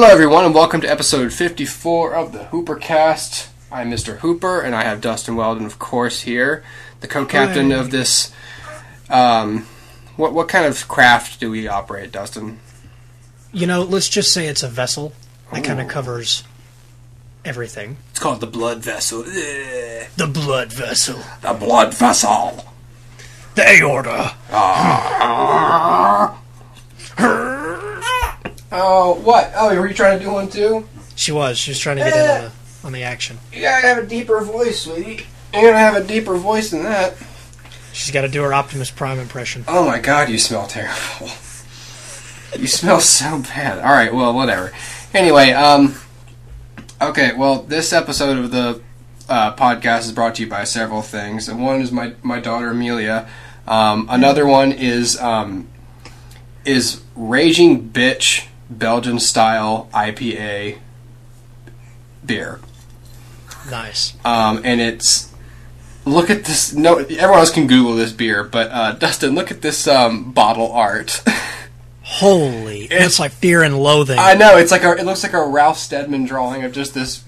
Hello everyone and welcome to episode 54 of the HooperCast. I'm Mr. Hooper and I have Dustin Weldon, of course, here, the co-captain of this. What kind of craft do we operate, Dustin? You know, let's just say it's a vessel that kind of covers everything. It's called the blood vessel. The blood vessel. The blood vessel. The aorta. Oh, what? Oh, were you trying to do one too? She was trying to get in on the action. You gotta have a deeper voice, sweetie. You're gonna have a deeper voice than that. She's got to do her Optimus Prime impression. Oh my god, you smell terrible. You smell so bad. Alright, well, whatever. Anyway, okay, well, this episode of the podcast is brought to you by several things. And one is my daughter Amelia. Another one is Raging Bitch Belgian style IPA beer. Nice. And it's, look at this. No, everyone else can Google this beer, but Dustin, look at this bottle art. Holy, it's like Fear and Loathing. I know, it looks like a Ralph Steadman drawing of just this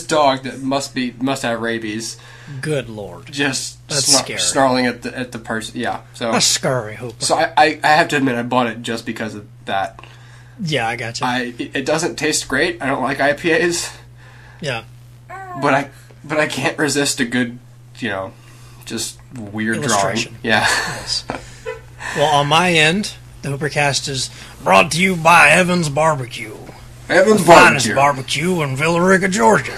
dog that must have rabies. Good lord, just scary. Snarling at the person. Yeah, so that's scary. Hooper. So I have to admit I bought it just because of that. Yeah, I got you. It doesn't taste great. I don't like IPAs. Yeah, but I can't resist a good, just weird illustration. Drawing. Yeah. Yes. Well, on my end, the HooperCast is brought to you by Evans Barbecue. Evans the Barbecue. Finest barbecue in Villarica, Georgia.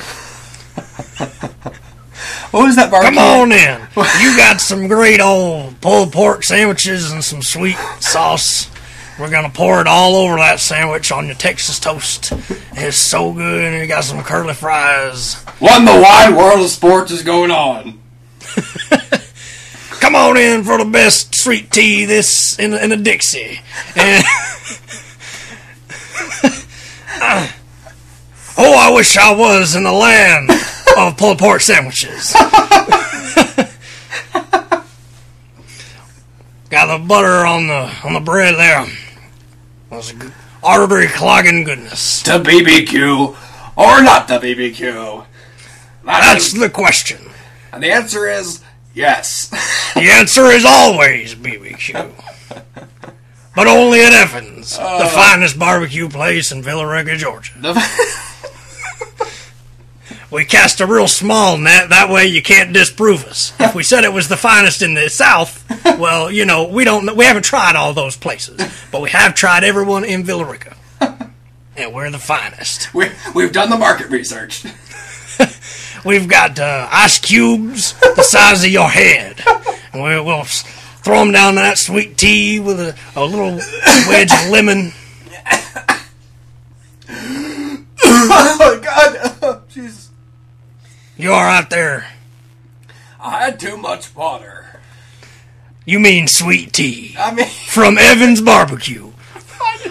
What was that barbecue? Come on in. You got some great old pulled pork sandwiches and some sweet sauce. We're going to pour it all over that sandwich on your Texas toast. It's so good, and you got some curly fries. What in the wide world of sports is going on? Come on in for the best sweet tea in the Dixie. And I wish I was in the land of pulled pork sandwiches. Got the butter on the bread there. That's a good artery clogging goodness. To BBQ or not to BBQ? That's the question. And the answer is yes. The answer is always BBQ. But only at Evans, the finest barbecue place in Villarica, Georgia. We cast a real small net, that way you can't disprove us. If we said it was the finest in the South, well, we haven't tried all those places, but we have tried everyone in Villarica. And we're the finest. We've done the market research. We've got ice cubes the size of your head. And we'll throw them down that sweet tea with a little wedge of lemon. Oh my god! Oh, Jesus. You all right there? I had too much water. You mean sweet tea? I mean... From Evans Barbecue.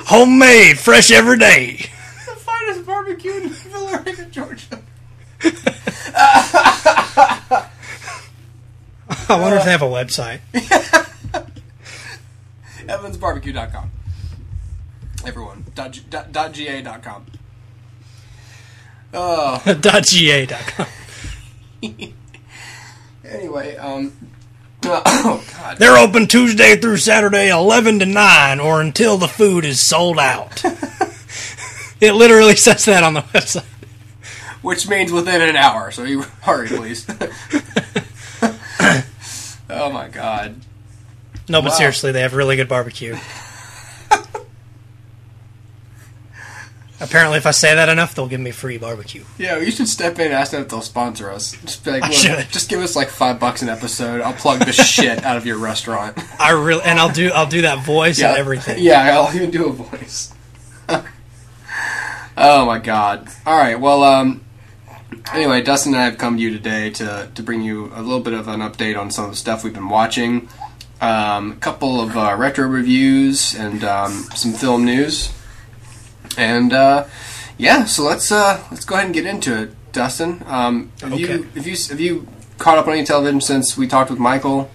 Homemade, fresh every day. The finest barbecue in Villarica, Georgia. I wonder if they have a website. EvansBarbecue.com. Everyone. .ga.com. Oh. .ga.com. Anyway, oh god. They're open Tuesday through Saturday, 11 to 9, or until the food is sold out. It literally says that on the website. Which means within an hour, so you hurry, please. Oh my god. No, but seriously, they have really good barbecue. Apparently, if I say that enough, they'll give me free barbecue. Yeah, you should step in and ask them if they'll sponsor us. Just be like, I should. Just give us like $5 an episode. I'll plug the shit out of your restaurant. I'll do that voice and everything. Yeah, I'll even do a voice. Oh my god. Alright, well, anyway, Dustin and I have come to you today to bring you a little bit of an update on some of the stuff we've been watching. A couple of retro reviews and some film news. And so let's go ahead and get into it, Dustin. Have you caught up on any television since we talked with Michael?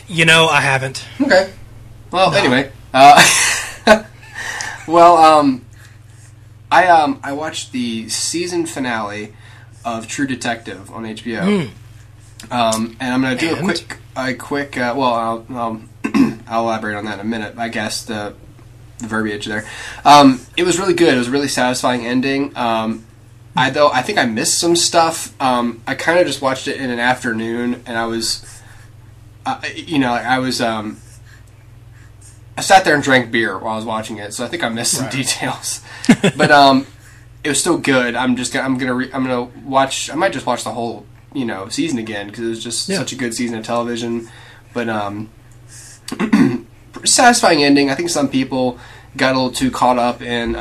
I haven't. Okay. Well, anyway, I watched the season finale of True Detective on HBO. And I'm going to do a quick. Well, I'll elaborate on that in a minute. I guess the verbiage there. It was really good. It was a really satisfying ending. I think I missed some stuff. I kind of just watched it in an afternoon, and I sat there and drank beer while I was watching it, so I think I missed some details. But it was still good. I'm gonna watch. I might just watch the whole season again because it was just such a good season of television. But satisfying ending. I think some people got a little too caught up in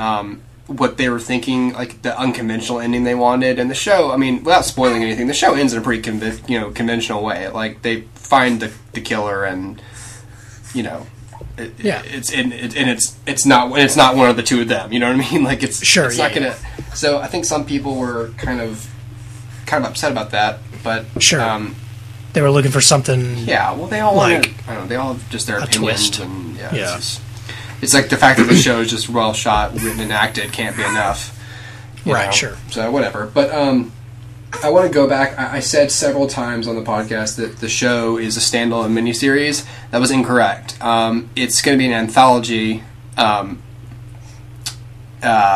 what they were thinking, like the unconventional ending they wanted. And the show, I mean, without spoiling anything, the show ends in a pretty conventional way. Like they find the killer, and it's not one of the two of them. You know what I mean? Like it's not gonna. So I think some people were kind of upset about that, but they were looking for something. Yeah, well, they all wanted. I don't know. They all have just their opinions, twist. And it's like the fact that the show is just well shot, written, and acted can't be enough. Right. Sure. So whatever, but I want to go back. I said several times on the podcast that the show is a standalone miniseries. That was incorrect. It's going to be an anthology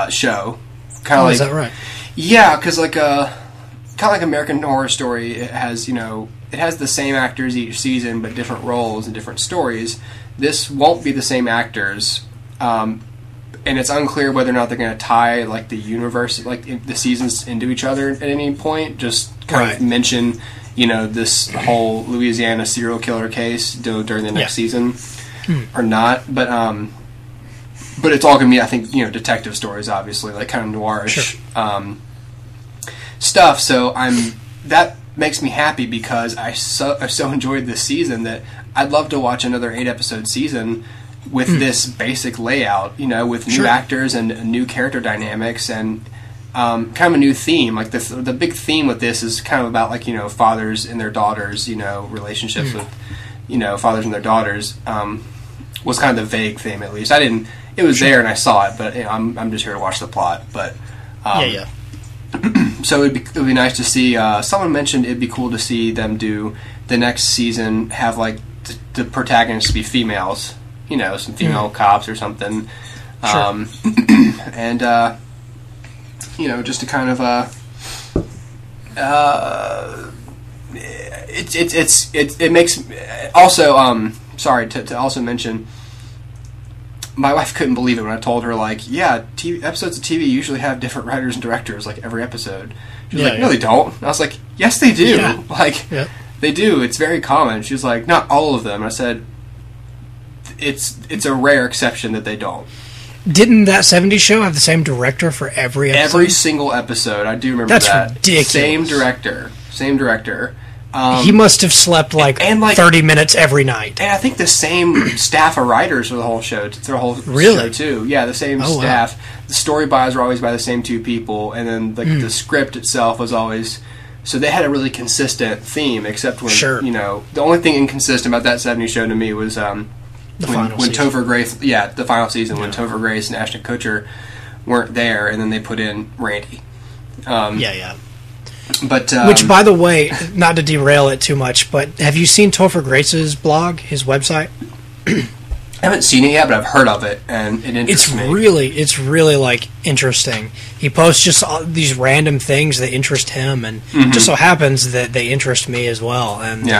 show. Is that right? Yeah, because kind of like American Horror Story, it has the same actors each season, but different roles and different stories. This won't be the same actors, and it's unclear whether or not they're going to tie like the universe, the seasons into each other at any point. Just kind of mention, this whole Louisiana serial killer case during the next season, or not. But it's all going to be, I think, detective stories, obviously, like kind of noirish stuff. So that makes me happy because I so enjoyed this season that I'd love to watch another 8-episode season with this basic layout, with new actors and new character dynamics and kind of a new theme. Like the big theme with this is kind of about fathers and their daughters, relationships with fathers and their daughters. Was kind of the vague theme, at least. It was there and I saw it, but I'm just here to watch the plot. But so it'd be nice to see. Someone mentioned it'd be cool to see them do the next season, have like the protagonists be females, some female cops or something, and just to kind of it makes also sorry to also mention. My wife couldn't believe it when I told her, episodes of TV usually have different writers and directors, like, every episode. She was no, they don't. And I was like, yes, they do. Yeah. They do. It's very common. She was like, not all of them. And I said, it's a rare exception that they don't. Didn't that 70s show have the same director for every episode? Every single episode. I do remember that. That's ridiculous. Same director. He must have slept like 30 minutes every night. And I think the same staff of writers for the whole show, show too. Yeah, the same staff. Wow. The story buys were always by the same two people, and then the script itself was always. So they had a really consistent theme, except when the only thing inconsistent about that 70s show to me was when Topher Grace. Yeah, the final season when Topher Grace and Ashton Kutcher weren't there, and then they put in Randy. But which, by the way, not to derail it too much, but have you seen Topher Grace's blog, his website? I haven't seen it yet, but I've heard of it, and it interests me. It's really like interesting. He posts just all these random things that interest him, and it just so happens that they interest me as well. And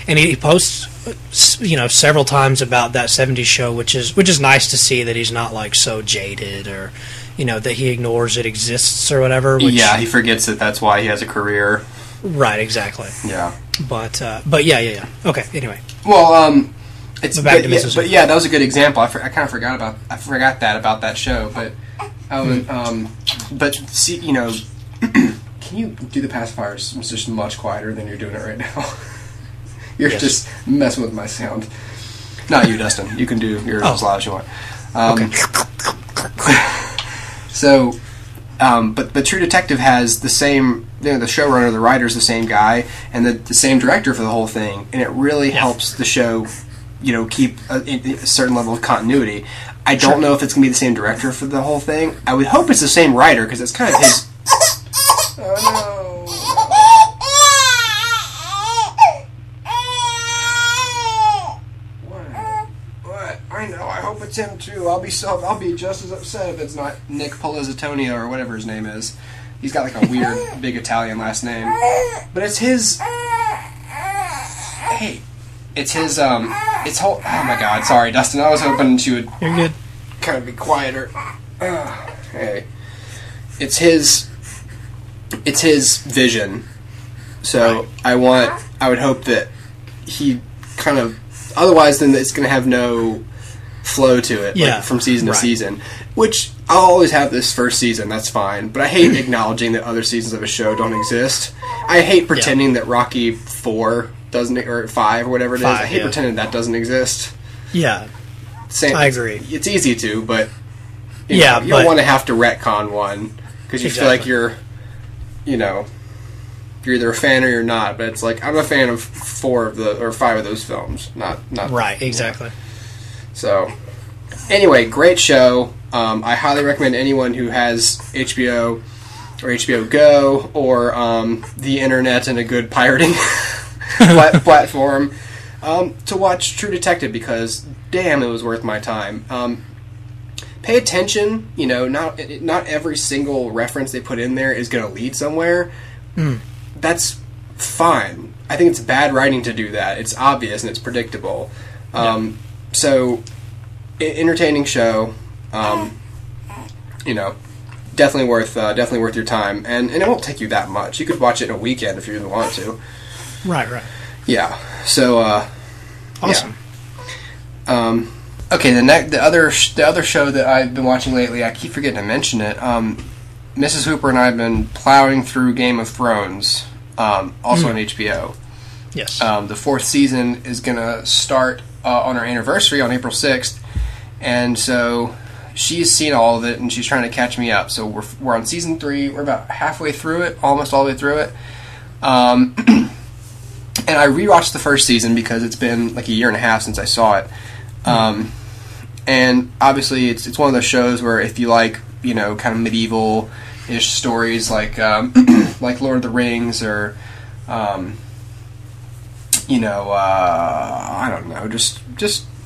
and he posts several times about that 70s show, which is nice to see that he's not like so jaded or. That he ignores it exists or whatever. Which, he forgets that that's why he has a career. Right, exactly. Yeah. But yeah. Okay, anyway. Well, that was a good example. I kind of forgot about that show. But, but see, can you do the pacifiers? It's just much quieter than you're doing it right now. You're just messing with my sound. Not you, Dustin. You can do yours as loud as you want. Okay. So, but True Detective has the same, the showrunner, the writer's the same guy, and the same director for the whole thing, and it really helps the show, keep a certain level of continuity. I don't know if it's going to be the same director for the whole thing. I would hope it's the same writer, because it's kind of his... Oh, no. What? I know, I hope it's him, too. I'll be just as upset if it's not Nick Polizitonia or whatever his name is. He's got, like, a weird, big Italian last name. But it's his... Hey, it's his, it's whole... Oh, my God, sorry, Dustin. I was hoping she would... You're good. Kind of be quieter. Hey. It's his vision. So, right. I would hope that he kind of... Otherwise, then it's going to have no flow to it, like, from season to season. Which, I'll always have this first season, that's fine. But I hate acknowledging that other seasons of a show don't exist. I hate pretending that Rocky 4 doesn't, or 5 or whatever it is. I hate pretending that doesn't exist. Yeah. I agree. It's easy to, but you don't want to have to retcon one because you feel like you're either a fan or you're not. But it's like I'm a fan of 5 of those films, not right. Exactly. So, anyway, great show. I highly recommend anyone who has HBO or HBO Go or the internet and a good pirating platform to watch True Detective, because damn, it was worth my time. Pay attention. Not every single reference they put in there is going to lead somewhere. That's fine. I think it's bad writing to do that. It's obvious and it's predictable. So, entertaining show. Definitely worth your time, and it won't take you that much. You could watch it in a weekend if you really want to. Right. Yeah. So, awesome. Yeah. Okay. The other show that I've been watching lately, I keep forgetting to mention it. Mrs. Hooper and I have been plowing through Game of Thrones, also on HBO. Yes. The 4th season is going to start on our anniversary on April 6th, and so she's seen all of it, and she's trying to catch me up. So we're on season 3. We're about halfway through it, almost all the way through it. And I rewatched the first season because it's been like a year and a half since I saw it. And obviously it's one of those shows where if you like, kind of medieval-ish stories like like Lord of the Rings or, I don't know, just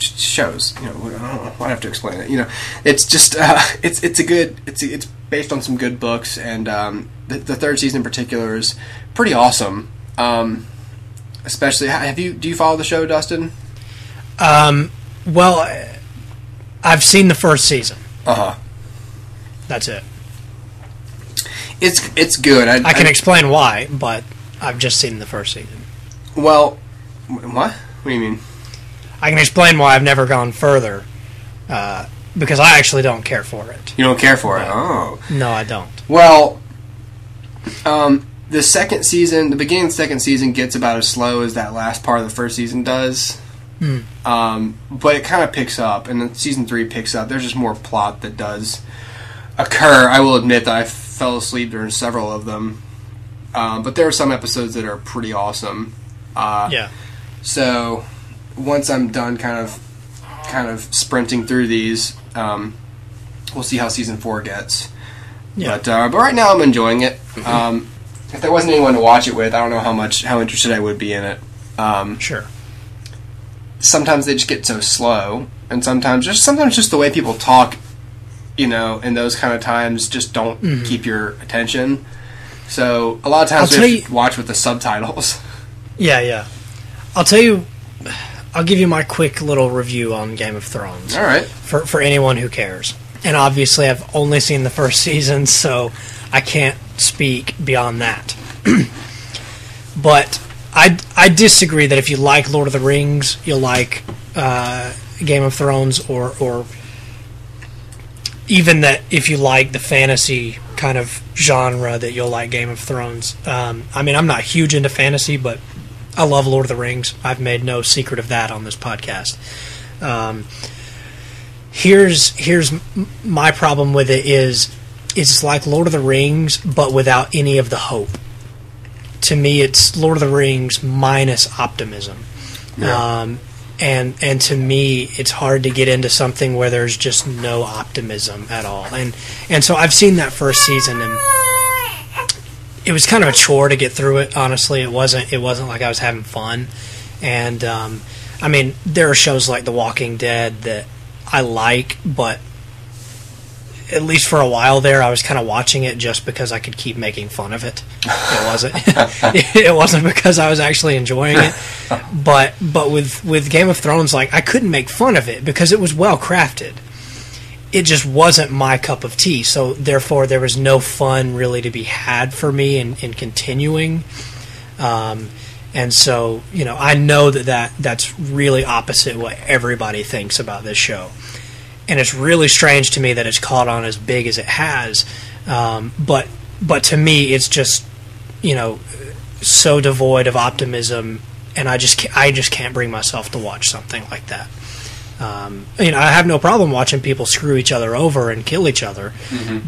shows. I don't know. I have to explain it. It's just it's based on some good books, and the 3rd season in particular is pretty awesome. Especially, do you follow the show, Dustin? Well, I've seen the first season. That's it. It's good. I can explain why, but I've just seen the first season. Well, what? What do you mean? I can explain why I've never gone further, because I actually don't care for it. You don't care for it? Oh. No, I don't. Well, the second season, the beginning of the second season gets about as slow as that last part of the first season does. But it kind of picks up, and then season 3 picks up. There's just more plot that does occur. I will admit that I fell asleep during several of them. But there are some episodes that are pretty awesome. So once I'm done kind of sprinting through these, we'll see how season 4 gets. But right now I'm enjoying it. If there wasn't anyone to watch it with, I don't know how interested I would be in it. Sure. Sometimes they just get so slow, and sometimes just the way people talk, in those kind of times just don't keep your attention. So a lot of times we have to watch with the subtitles. Yeah. I'll give you my quick little review on Game of Thrones. All right. For anyone who cares. And obviously I've only seen the first season, so I can't speak beyond that. But I disagree that if you like Lord of the Rings, you'll like Game of Thrones, or even that if you like the fantasy kind of genre, that you'll like Game of Thrones. I'm not huge into fantasy, but I love Lord of the Rings. I've made no secret of that on this podcast. Here's my problem with it is it's like Lord of the Rings, but without any of the hope. To me, it's Lord of the Rings minus optimism. Yeah. and to me, it's hard to get into something where there's just no optimism at all. And so I've seen that first season, and it was kind of a chore to get through it. Honestly, it wasn't like I was having fun. And I mean, there are shows like The Walking Dead that I like, but at least for a while there, I was kind of watching it just because I could keep making fun of it. It wasn't because I was actually enjoying it. But with Game of Thrones, like, I couldn't make fun of it because it was well crafted. It just wasn't my cup of tea. So therefore, there was no fun really to be had for me in continuing. And so, you know, I know that's really opposite what everybody thinks about this show. And it's really strange to me that it's caught on as big as it has. But to me, it's just, you know, so devoid of optimism, and I just can't bring myself to watch something like that. You know, I have no problem watching people screw each other over and kill each other,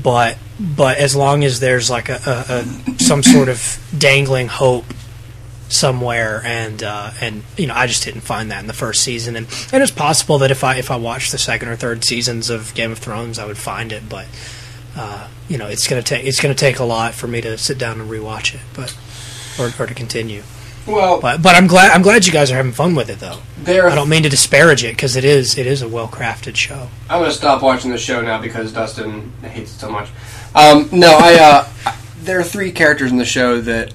but as long as there's like a some sort of dangling hope somewhere, and you know, I just didn't find that in the first season, and it's possible that if I watched the second or third seasons of Game of Thrones, I would find it, but you know, it's gonna take a lot for me to sit down and rewatch it, or to continue. Well, but I'm glad you guys are having fun with it, though. I don't mean to disparage it, because it is a well crafted show. I'm gonna stop watching the show now because Dustin hates it so much. No, there are 3 characters in the show that.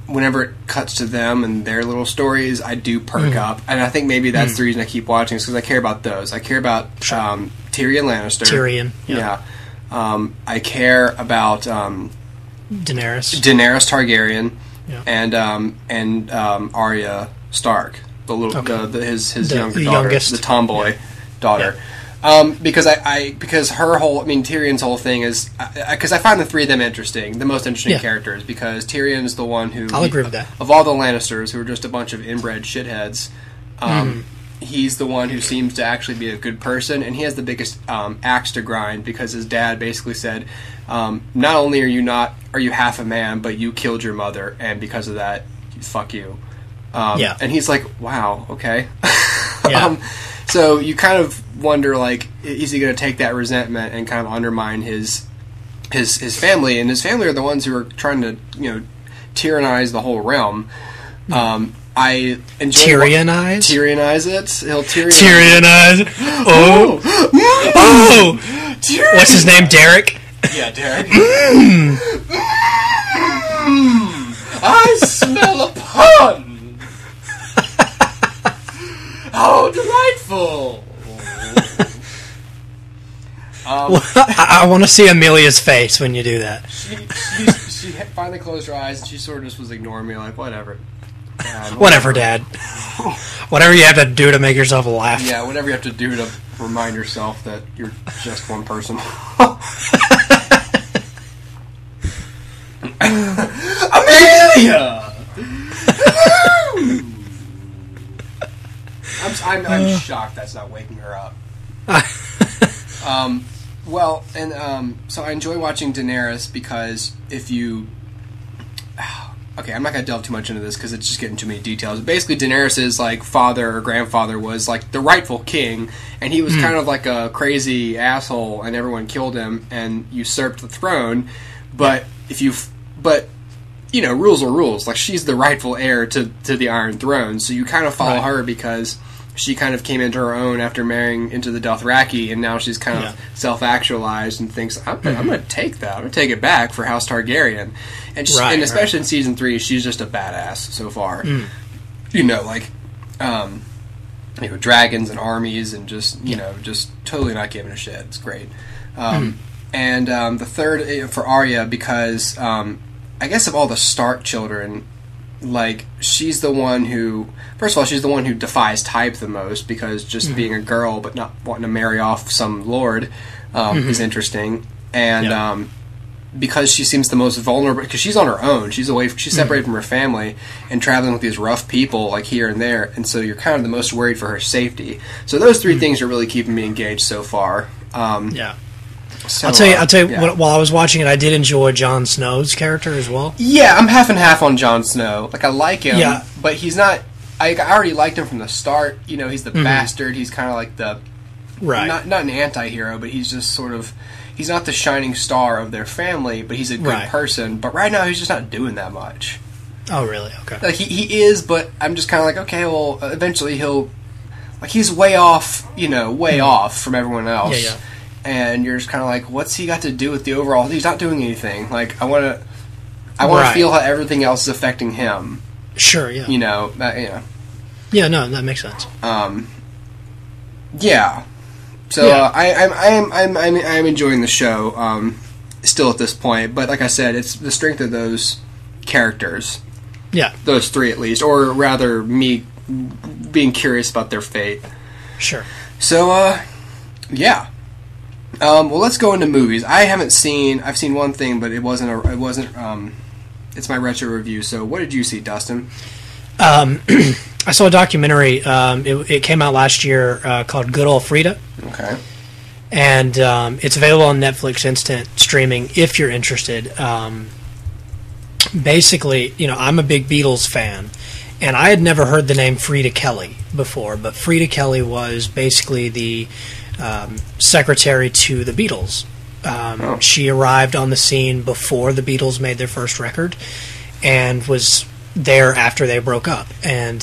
Whenever it cuts to them and their little stories, I do perk up, and I think maybe that's the reason I keep watching, is because I care about those. I care about Tyrion Lannister. Tyrion, yeah. I care about Daenerys Targaryen, and Arya Stark, the little his younger daughter, youngest. The tomboy daughter. Yeah. Because her whole, I mean, Tyrion's whole thing is, because I find the 3 of them interesting, the most interesting characters, because Tyrion's the one who, I'll agree with that. Of all the Lannisters, who are just a bunch of inbred shitheads, he's the one who seems to actually be a good person, and he has the biggest axe to grind, because his dad basically said, not only are you half a man, but you killed your mother, and because of that, fuck you. And he's like, wow, okay. So you kind of wonder, like, is he going to take that resentment and kind of undermine his family? And his family are the ones who are trying to, you know, tyrannize the whole realm. I enjoy Tyrionize it. He'll Tyrionize. Oh, Tyrion. What's his name? Derek. Yeah, Derek. I smell a pun. How delightful! I want to see Amelia's face when you do that. She finally closed her eyes, and she sort of just was ignoring me, like, whatever. Whatever, Dad. Whatever you have to do to make yourself laugh. Yeah, whatever you have to do to remind yourself that you're just one person. Amelia! I'm shocked that's not waking her up. So I enjoy watching Daenerys because if you... Okay, I'm not going to delve too much into this because it's just getting too many details. Basically, Daenerys' like father or grandfather was like the rightful king, and he was kind of like a crazy asshole, and everyone killed him and usurped the throne. But you know, rules are rules. Like, she's the rightful heir to the Iron Throne, so you kind of follow her because she kind of came into her own after marrying into the Dothraki, and now she's kind of self-actualized and thinks, I'm going to take that. I'm going to take it back for House Targaryen. And, and especially in Season 3, she's just a badass so far. You know, like, you know, dragons and armies and just, you know, just totally not giving a shit. It's great. And the third, for Arya, because I guess of all the Stark children, like, she's the one who... First of all, she's the one who defies type the most, because just being a girl but not wanting to marry off some lord is interesting. And because she seems the most vulnerable... Because she's on her own. She's separated from her family and traveling with these rough people, like, here and there. And so you're kind of the most worried for her safety. So those 3 things are really keeping me engaged so far. So, I'll tell you. While I was watching it, I did enjoy Jon Snow's character as well. Yeah, I'm half and half on Jon Snow. Like, I like him, but he's not. I already liked him from the start. You know, he's the bastard. He's kind of like the not an anti-hero, but he's just sort of, he's not the shining star of their family, but he's a good person. But right now, he's just not doing that much. Oh, really? Okay. Like he is, but I'm just kind of like, okay, well, eventually he'll, like, he's way off, you know, way off from everyone else. Yeah. And you're just kind of like, what's he got to do with the overall? He's not doing anything. Like, I want to feel how everything else is affecting him. Sure. Yeah. You know. Yeah. No, that makes sense. Yeah. So I'm enjoying the show. Still at this point, but like I said, it's the strength of those characters. Yeah. Those three at least, or rather, me being curious about their fate. Sure. So, yeah. Well, let's go into movies. I've seen one thing, but it wasn't, it's my retro review. So what did you see, Dustin? I saw a documentary, it came out last year, called Good Old Freda. Okay. And, it's available on Netflix Instant Streaming if you're interested. Basically, you know, I'm a big Beatles fan, and I had never heard the name Freda Kelly before, but Freda Kelly was basically the secretary to the Beatles. She arrived on the scene before the Beatles made their first record, and was there after they broke up. And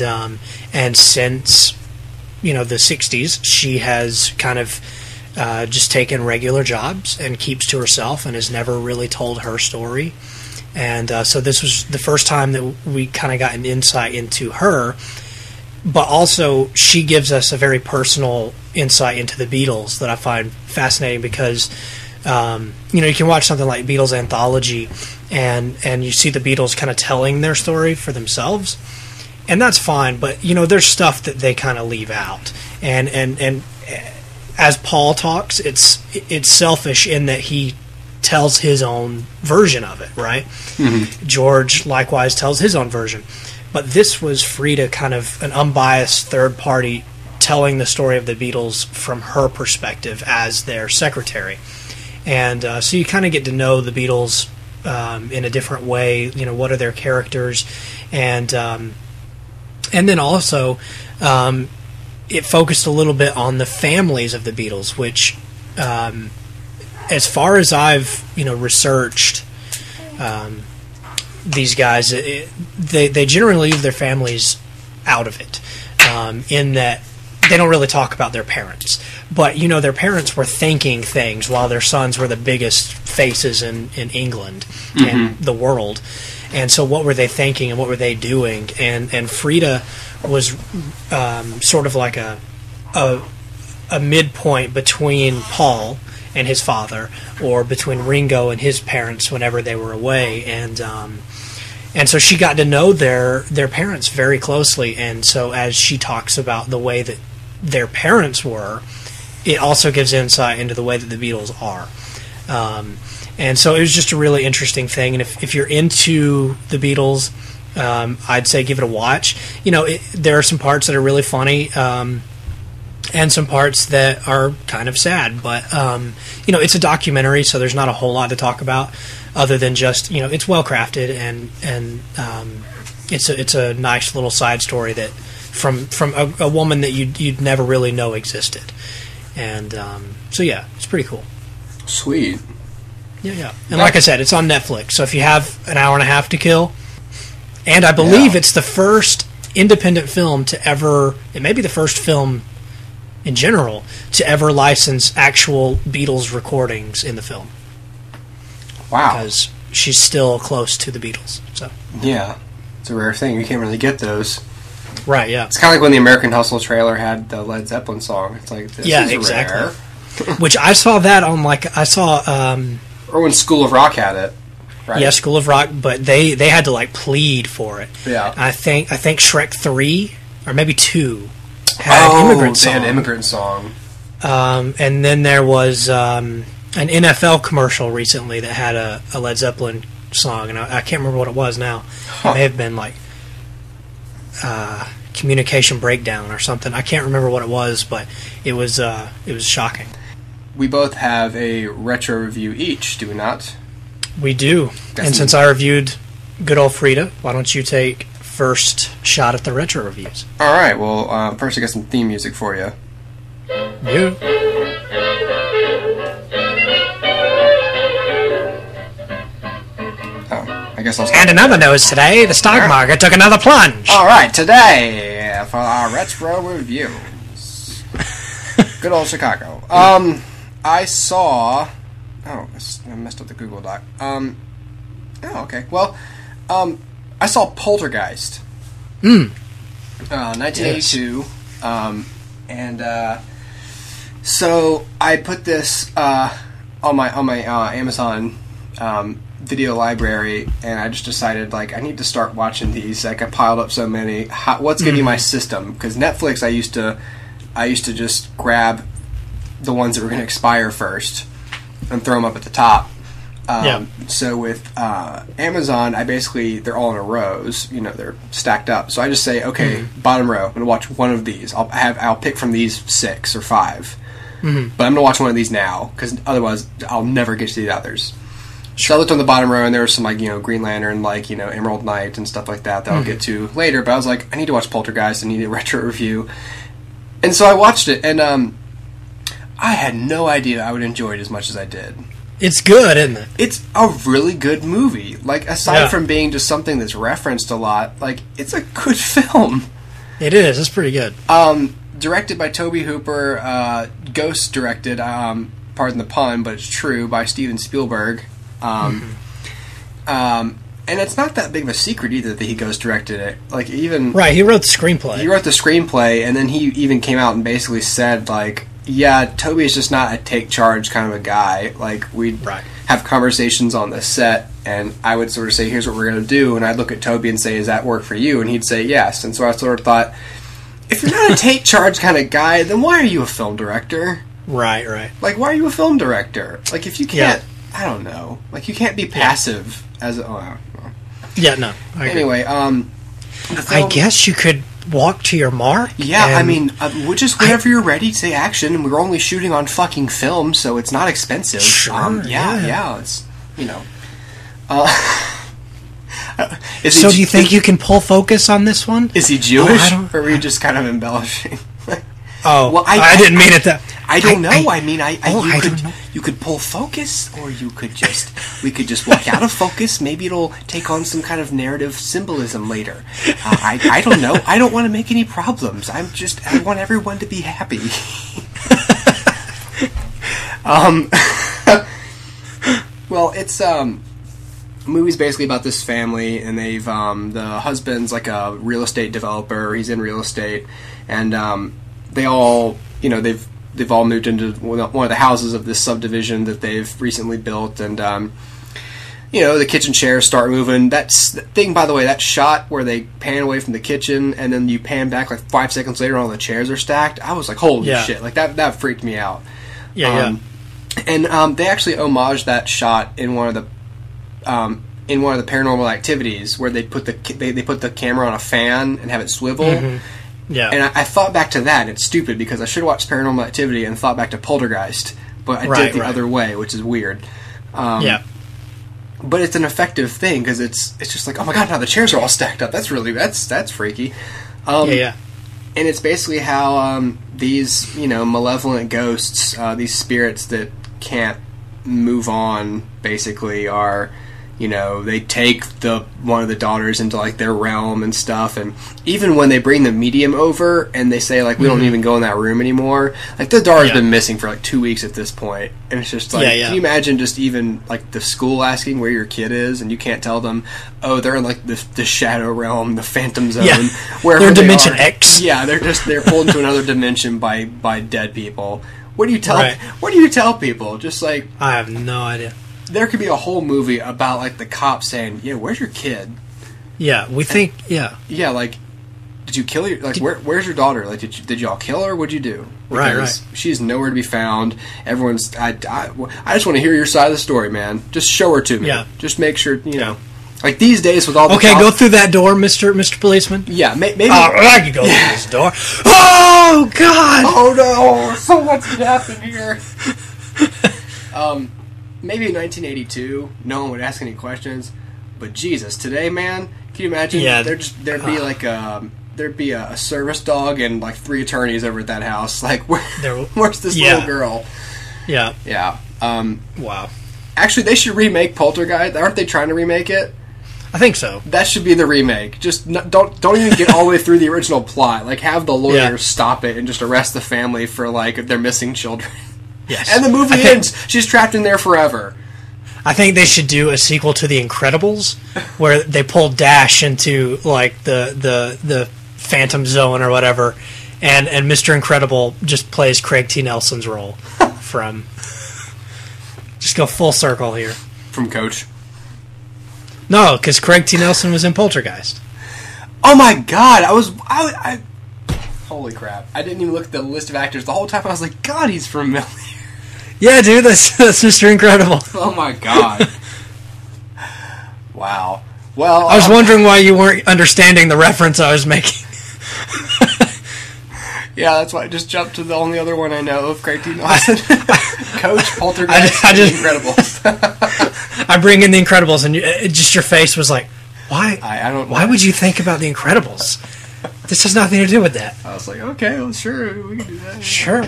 since, you know, the 60s, she has kind of just taken regular jobs and keeps to herself and has never really told her story. And so this was the first time that we kind of got an insight into her, but also she gives us a very personal insight into the Beatles that I find fascinating because, you know, you can watch something like Beatles Anthology and you see the Beatles kind of telling their story for themselves, and that's fine, but, you know, there's stuff that they kind of leave out. And as Paul talks, it's selfish in that he tells his own version of it, right? Mm-hmm. George likewise tells his own version. But this was Freda, kind of an unbiased third party, telling the story of the Beatles from her perspective as their secretary. And so you kind of get to know the Beatles in a different way. You know, what are their characters? And then also it focused a little bit on the families of the Beatles, which as far as I've, you know, researched these guys, they generally leave their families out of it, in that they don't really talk about their parents. But, you know, their parents were thinking things while their sons were the biggest faces in England and the world. And so what were they thinking and what were they doing? And Freda was sort of like a midpoint between Paul and his father, or between Ringo and his parents whenever they were away, and so she got to know their parents very closely. And so as she talks about the way that their parents were, it also gives insight into the way that the Beatles are. And so it was just a really interesting thing. And if you're into the Beatles, I'd say give it a watch. You know, there are some parts that are really funny, and some parts that are kind of sad, but you know, it's a documentary, so there's not a whole lot to talk about other than just, you know, it's well crafted and it's a nice little side story that from a woman that you'd never really know existed, and so yeah, it's pretty cool. Sweet. Yeah. And like I said, it's on Netflix, so if you have an hour and a half to kill, and I believe it's the first independent film to ever, it may be the first film in general to ever license actual Beatles recordings in the film. Wow. Because she's still close to the Beatles. So yeah, it's a rare thing. You can't really get those. Right, yeah. It's kind of like when the American Hustle trailer had the Led Zeppelin song. It's like, this is exactly. Rare. Which I saw that on, or when School of Rock had it. Right? Yeah, School of Rock, but they had to, like, plead for it. Yeah. I think Shrek 3, or maybe 2, had Immigrant Song. They had Immigrant Song. And then there was an NFL commercial recently that had a Led Zeppelin song, and I can't remember what it was now. It may have been like Communication Breakdown or something. I can't remember what it was, but it was shocking. We both have a retro review each, do we not? We do. And since I reviewed Good Old Freda, why don't you take first shot at the retro reviews. All right. Well, first I got some theme music for you. You. I guess I'll start. And another news today, the stock market took another plunge. All right, today for our retro reviews. Good old Chicago. I saw. Oh, I messed up the Google Doc. Oh, okay. Well, I saw Poltergeist. 1982. Yes. So I put this on my Amazon video library, and I just decided, like, I need to start watching these. Like, I piled up so many. What's going to be my system? Because Netflix, I used to just grab the ones that were going to expire first and throw them up at the top. So with Amazon, they're all in a rows. You know, they're stacked up. So I just say, okay, bottom row, I'm going to watch one of these. I'll pick from these 6 or 5. But I'm going to watch one of these now, because otherwise I'll never get to the others. So I looked on the bottom row, and there was some, like, you know, Green Lantern, like, you know, Emerald Knight and stuff like that I'll get to later. But I was like, I need to watch Poltergeist. I need a retro review. And so I watched it, and I had no idea I would enjoy it as much as I did. It's good, isn't it? It's a really good movie. Like, aside from being just something that's referenced a lot, like, it's a good film. It is. It's pretty good. Directed by Tobe Hooper, ghost directed, pardon the pun, but it's true, by Steven Spielberg. And it's not that big of a secret either that he ghost directed it. Like, even... Right, he wrote the screenplay. He wrote the screenplay, and then he even came out and basically said, like, yeah, Toby is just not a take charge kind of a guy. Like, we'd have conversations on the set, and I would sort of say, here's what we're going to do, and I'd look at Toby and say, does that work for you? And he'd say yes. And so I sort of thought, if you're not a take charge kind of guy, then why are you a film director? Right. Like, why are you a film director? Like, if you can't, I don't know. Like, you can't be passive as a... Oh, yeah, no. Anyway, I guess you could walk to your mark. Yeah, I mean, just whenever you're ready, say action. And we're only shooting on fucking film, so it's not expensive. Sure. Yeah. It's, you know. So do you think you can pull focus on this one? Is he Jewish, or are you just kind of embellishing? Well, I didn't mean it that. I don't know. You could pull focus, or we could just walk out of focus. Maybe it'll take on some kind of narrative symbolism later. I don't know. I don't want to make any problems. I want everyone to be happy. Well, it's movie's basically about this family, and they've the husband's like a real estate developer. He's in real estate, and they all, you know, they've all moved into one of the houses of this subdivision that they've recently built, and you know, the kitchen chairs start moving. That's the thing, by the way, that shot where they pan away from the kitchen and then you pan back like 5 seconds later and all the chairs are stacked. I was like, holy shit, like that freaked me out. And they actually homaged that shot in one of the Paranormal Activities, where they put the camera on a fan and have it swivel. Yeah, and I thought back to that, and it's stupid because I should have watched Paranormal Activity and thought back to Poltergeist, but I did the other way, which is weird. But it's an effective thing because it's just like, oh my god, now the chairs are all stacked up. That's freaky. And it's basically how these, you know, malevolent ghosts, these spirits that can't move on, basically are, you know, they take one of the daughters into like their realm and stuff, and even when they bring the medium over and they say like, we don't even go in that room anymore, like the daughter's been missing for like 2 weeks at this point, and it's just like, can you imagine just even like the school asking where your kid is, and you can't tell them, oh, they're in like the shadow realm, the phantom zone, wherever they're Dimension they are. X. Yeah, they're pulled into another dimension by dead people. What do you tell people? Just like, I have no idea. There could be a whole movie about like the cops saying, "Yeah, where's your kid?" Yeah, we think. Yeah, like, did you kill your like? Where's your daughter? Like, did y'all kill her? What'd you do? Because right. She's nowhere to be found. Everyone's. I just want to hear your side of the story, man. Just show her to me. Yeah. Just make sure you know. Like these days with all the cops, go through that door, Mr. Policeman. Yeah, maybe. I could go through this door. Oh God! Oh no! So what's happened here? Maybe in 1982, no one would ask any questions. But Jesus, today, man, can you imagine? Yeah. There'd be a service dog and like 3 attorneys over at that house. Like, where's this little girl? Yeah. Yeah. Wow. Actually, they should remake Poltergeist. Aren't they trying to remake it? I think so. That should be the remake. Just don't even get all the way through the original plot. Like, have the lawyers stop it and just arrest the family for like their missing children. Yes. And the movie ends. She's trapped in there forever. I think they should do a sequel to The Incredibles, where they pull Dash into like the Phantom Zone or whatever, and Mr. Incredible just plays Craig T. Nelson's role from. Just go full circle here. From Coach. No, because Craig T. Nelson was in Poltergeist. Oh my God! I holy crap! I didn't even look at the list of actors the whole time. I was like, God, he's familiar. Yeah, dude, that's Mr. Incredible. Oh my God! Wow. Well, I was wondering why you weren't understanding the reference I was making. Yeah, that's why I just jumped to the only other one I know of, Craig T. Nelson. Coach, Poltergeist, I just, Incredibles. I bring in The Incredibles, and just your face was like, why? I don't. Why would you think about The Incredibles? This has nothing to do with that. I was like, okay, well, sure, we can do that. Sure.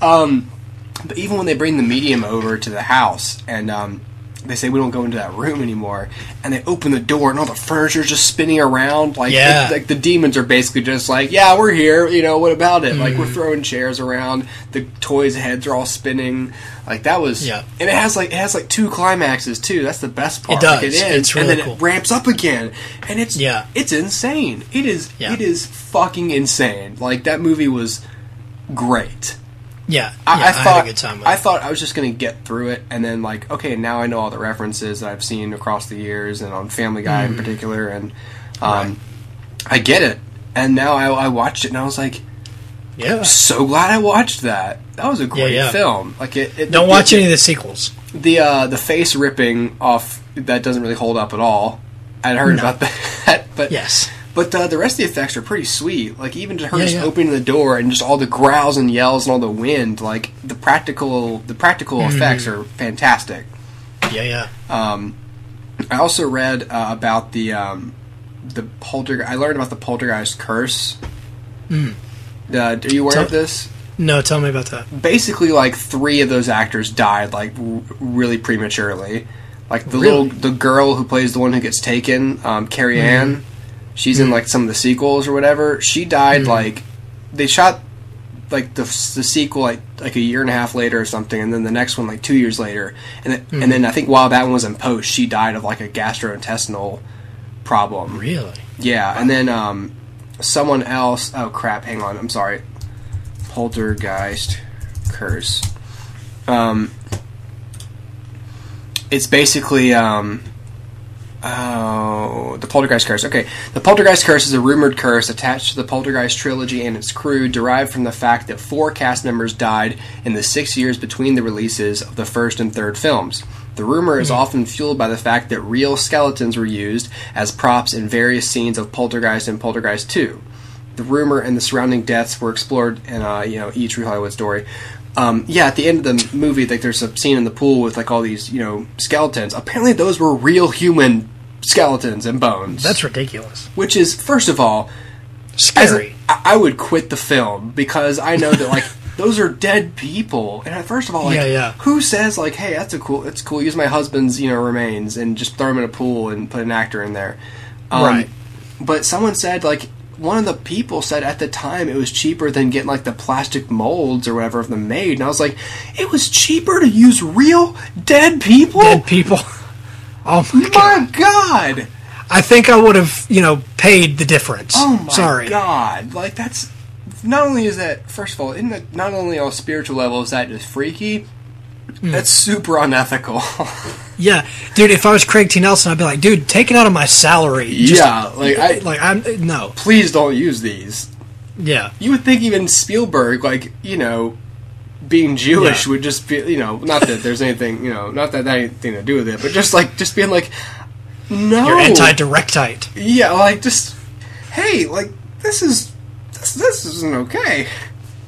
But even when they bring the medium over to the house, and they say we don't go into that room anymore, and they open the door, and all the furniture's just spinning around, like the demons are basically just like, yeah, we're here, what about it? Like, we're throwing chairs around, the toys' heads are all spinning, like that was, and it has like 2 climaxes too. That's the best part. It does. Like, it ends, it's really and then cool. It ramps up again, and it's insane. It is fucking insane. Like, that movie was great. Yeah, I had a good time with it. I thought I was just going to get through it, and then, like, okay, now I know all the references that I've seen across the years, and on Family Guy in particular, and I get it. And now I watched it, and I was like, I'm so glad I watched that. That was a great film. Like, don't watch any of the sequels. The face ripping off, that doesn't really hold up at all. I'd heard about that, but yes. But the rest of the effects are pretty sweet. Like, even to her just opening the door and just all the growls and yells and all the wind, like, the practical effects are fantastic. Yeah. I also read about the Poltergeist. I learned about the Poltergeist curse. Are you aware of this? No, tell me about that. Basically, like, 3 of those actors died, like, really prematurely. Like, the girl who plays the one who gets taken, Carrie Ann. She's in, like, some of the sequels or whatever. She died, like... They shot, like, the sequel, like a year and a half later or something, and then the next one, like, 2 years later. And then I think while that one was in post, she died of, like, a gastrointestinal problem. Really? Yeah, and then someone else... Oh, crap, hang on, I'm sorry. Poltergeist curse. It's basically... the Poltergeist curse. Okay, the Poltergeist curse is a rumored curse attached to the Poltergeist trilogy and its crew, derived from the fact that 4 cast members died in the 6 years between the releases of the first and third films. The rumor is often fueled by the fact that real skeletons were used as props in various scenes of Poltergeist and Poltergeist 2. The rumor and the surrounding deaths were explored in each True Hollywood Story. At the end of the movie, like, there's a scene in the pool with, like, all these, skeletons. Apparently those were real human skeletons and bones. That's ridiculous. Which is, first of all... Scary. I would quit the film, because I know that, like, those are dead people. And first of all, like, who says, like, hey, it's cool, use my husband's, remains and just throw him in a pool and put an actor in there. Right. But someone said, like... One of the people said at the time it was cheaper than getting, like, the plastic molds or whatever of them made. And I was like, it was cheaper to use real dead people? Dead people. Oh, my God. I think I would have, paid the difference. Oh, my God. Like, that's... Not only is that... First of all, not only on a spiritual level is that just freaky... That's super unethical. Yeah, dude. If I was Craig T. Nelson, I'd be like, dude, take it out of my salary. No. Please don't use these. Yeah, you would think even Spielberg, like, being Jewish would just be, not that there's anything, not that anything to do with it, but just being like, no, you're anti-directite. Yeah, like, just, hey, like, this isn't okay.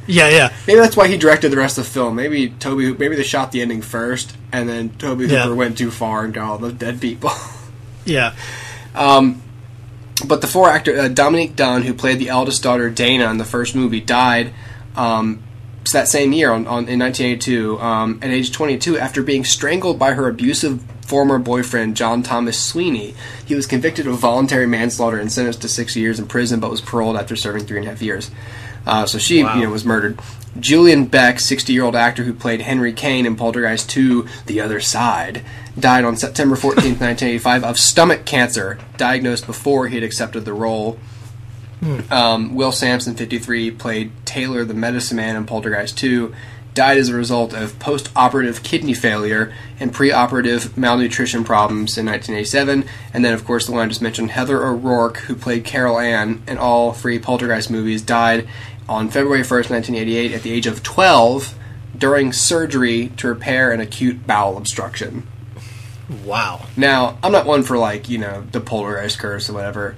Yeah. Maybe that's why he directed the rest of the film. Maybe they shot the ending first, and then Toby Hooper went too far and got all the dead people. Yeah. But the four actor Dominique Dunne, who played the eldest daughter Dana in the first movie, died that same year in 1982 at age 22 after being strangled by her abusive former boyfriend John Thomas Sweeney. He was convicted of voluntary manslaughter and sentenced to 6 years in prison, but was paroled after serving 3.5 years. So she, was murdered. Julian Beck, 60-year-old actor who played Henry Caine in Poltergeist 2: The Other Side, died on September 14th, 1985 of stomach cancer, diagnosed before he had accepted the role. Will Sampson, 53, played Taylor the Medicine Man in Poltergeist 2, died as a result of post-operative kidney failure and pre-operative malnutrition problems in 1987. And then, of course, the one I just mentioned, Heather O'Rourke, who played Carol Ann in all three Poltergeist movies, died on February 1st, 1988, at the age of 12, during surgery to repair an acute bowel obstruction. Wow. Now, I'm not one for, the Poltergeist curse or whatever.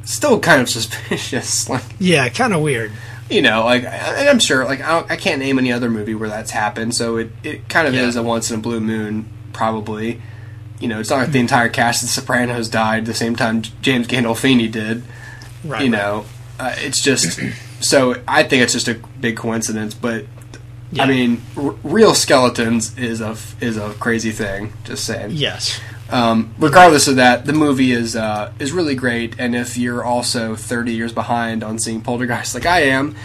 Still kind of suspicious. Yeah, kind of weird. And I'm sure, I can't name any other movie where that's happened, so it kind of is a once-in-a-blue moon, probably. It's not like the entire cast of The Sopranos died the same time James Gandolfini did. Right. It's just... So, I think it's just a big coincidence, but... Yeah. I mean, real skeletons is a crazy thing, just saying. Yes. Regardless of that, the movie is really great, and if you're also 30 years behind on seeing Poltergeist like I am,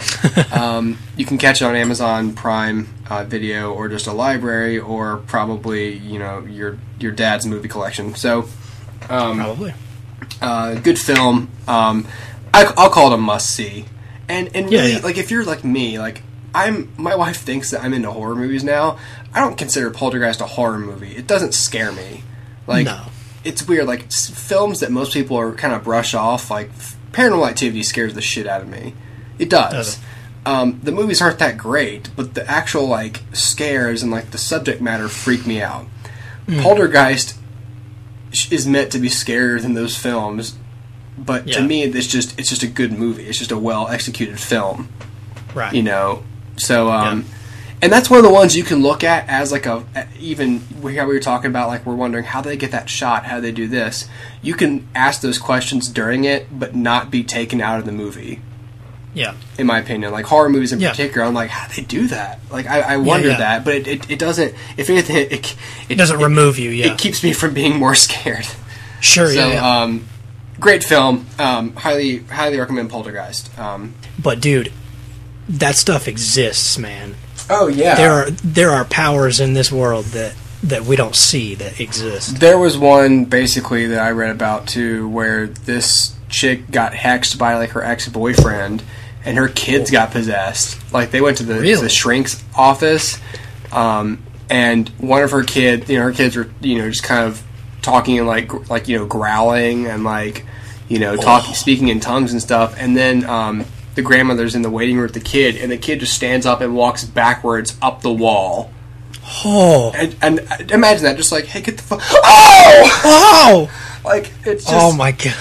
you can catch it on Amazon Prime Video or just a library, or probably your dad's movie collection. So, probably good film. I'll call it a must see, and really if you're like me, my wife thinks that I'm into horror movies now. I don't consider Poltergeist a horror movie. It doesn't scare me. No. It's weird. Films that most people are kind of brush off, Paranormal Activity scares the shit out of me. It does. The movies aren't that great, but the actual, scares and, the subject matter freak me out. Poltergeist is meant to be scarier than those films, but to me, it's just a good movie. It's just a well-executed film. Right. So, and that's one of the ones you can look at as even how we were talking about, we're wondering how they get that shot, how they do this. You can ask those questions during it, but not be taken out of the movie. Yeah. In my opinion. Horror movies in particular, I'm how do they do that? I wonder that, but it doesn't, if anything, it doesn't remove you, It keeps me from being more scared. Sure, so, great film. Highly recommend Poltergeist. But, dude, that stuff exists, man. Oh yeah, there are powers in this world that we don't see that exist. There was one basically that I read about too, where this chick got hexed by her ex-boyfriend, and her kids got possessed. They went to the shrink's office, and one of her kids, her kids were just kind of talking and growling and speaking in tongues and stuff, and then the grandmother's in the waiting room with the kid, and the kid just stands up and walks backwards up the wall. Oh. And imagine that, just hey, get the fuck... Oh! It's just... Oh, my God.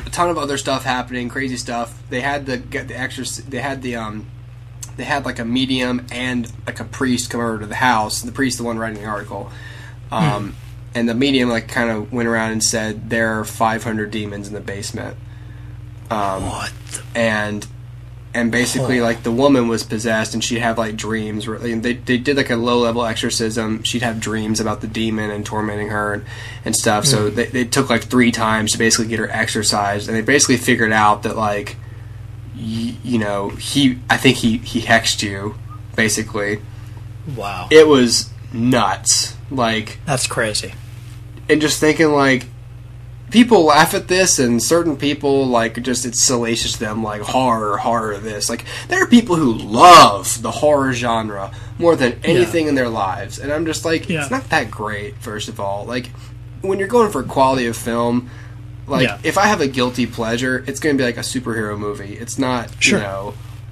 A ton of other stuff happening, crazy stuff. They had the exorcist... They had a medium and, a priest come over to the house. The priest, the one writing the article. And the medium, kind of went around and said, there are 500 demons in the basement. What? And basically, the woman was possessed, and she'd have, dreams. They did, a low-level exorcism. She'd have dreams about the demon and tormenting her and stuff. So they took, 3 times to basically get her exorcised. And they basically figured out that, I think he hexed you, basically. Wow. It was nuts. That's crazy. And just thinking, people laugh at this, and certain people, it's salacious to them, horror this. There are people who love the horror genre more than anything in their lives. And I'm just it's not that great, first of all. When you're going for quality of film, if I have a guilty pleasure, it's going to be a superhero movie. It's not,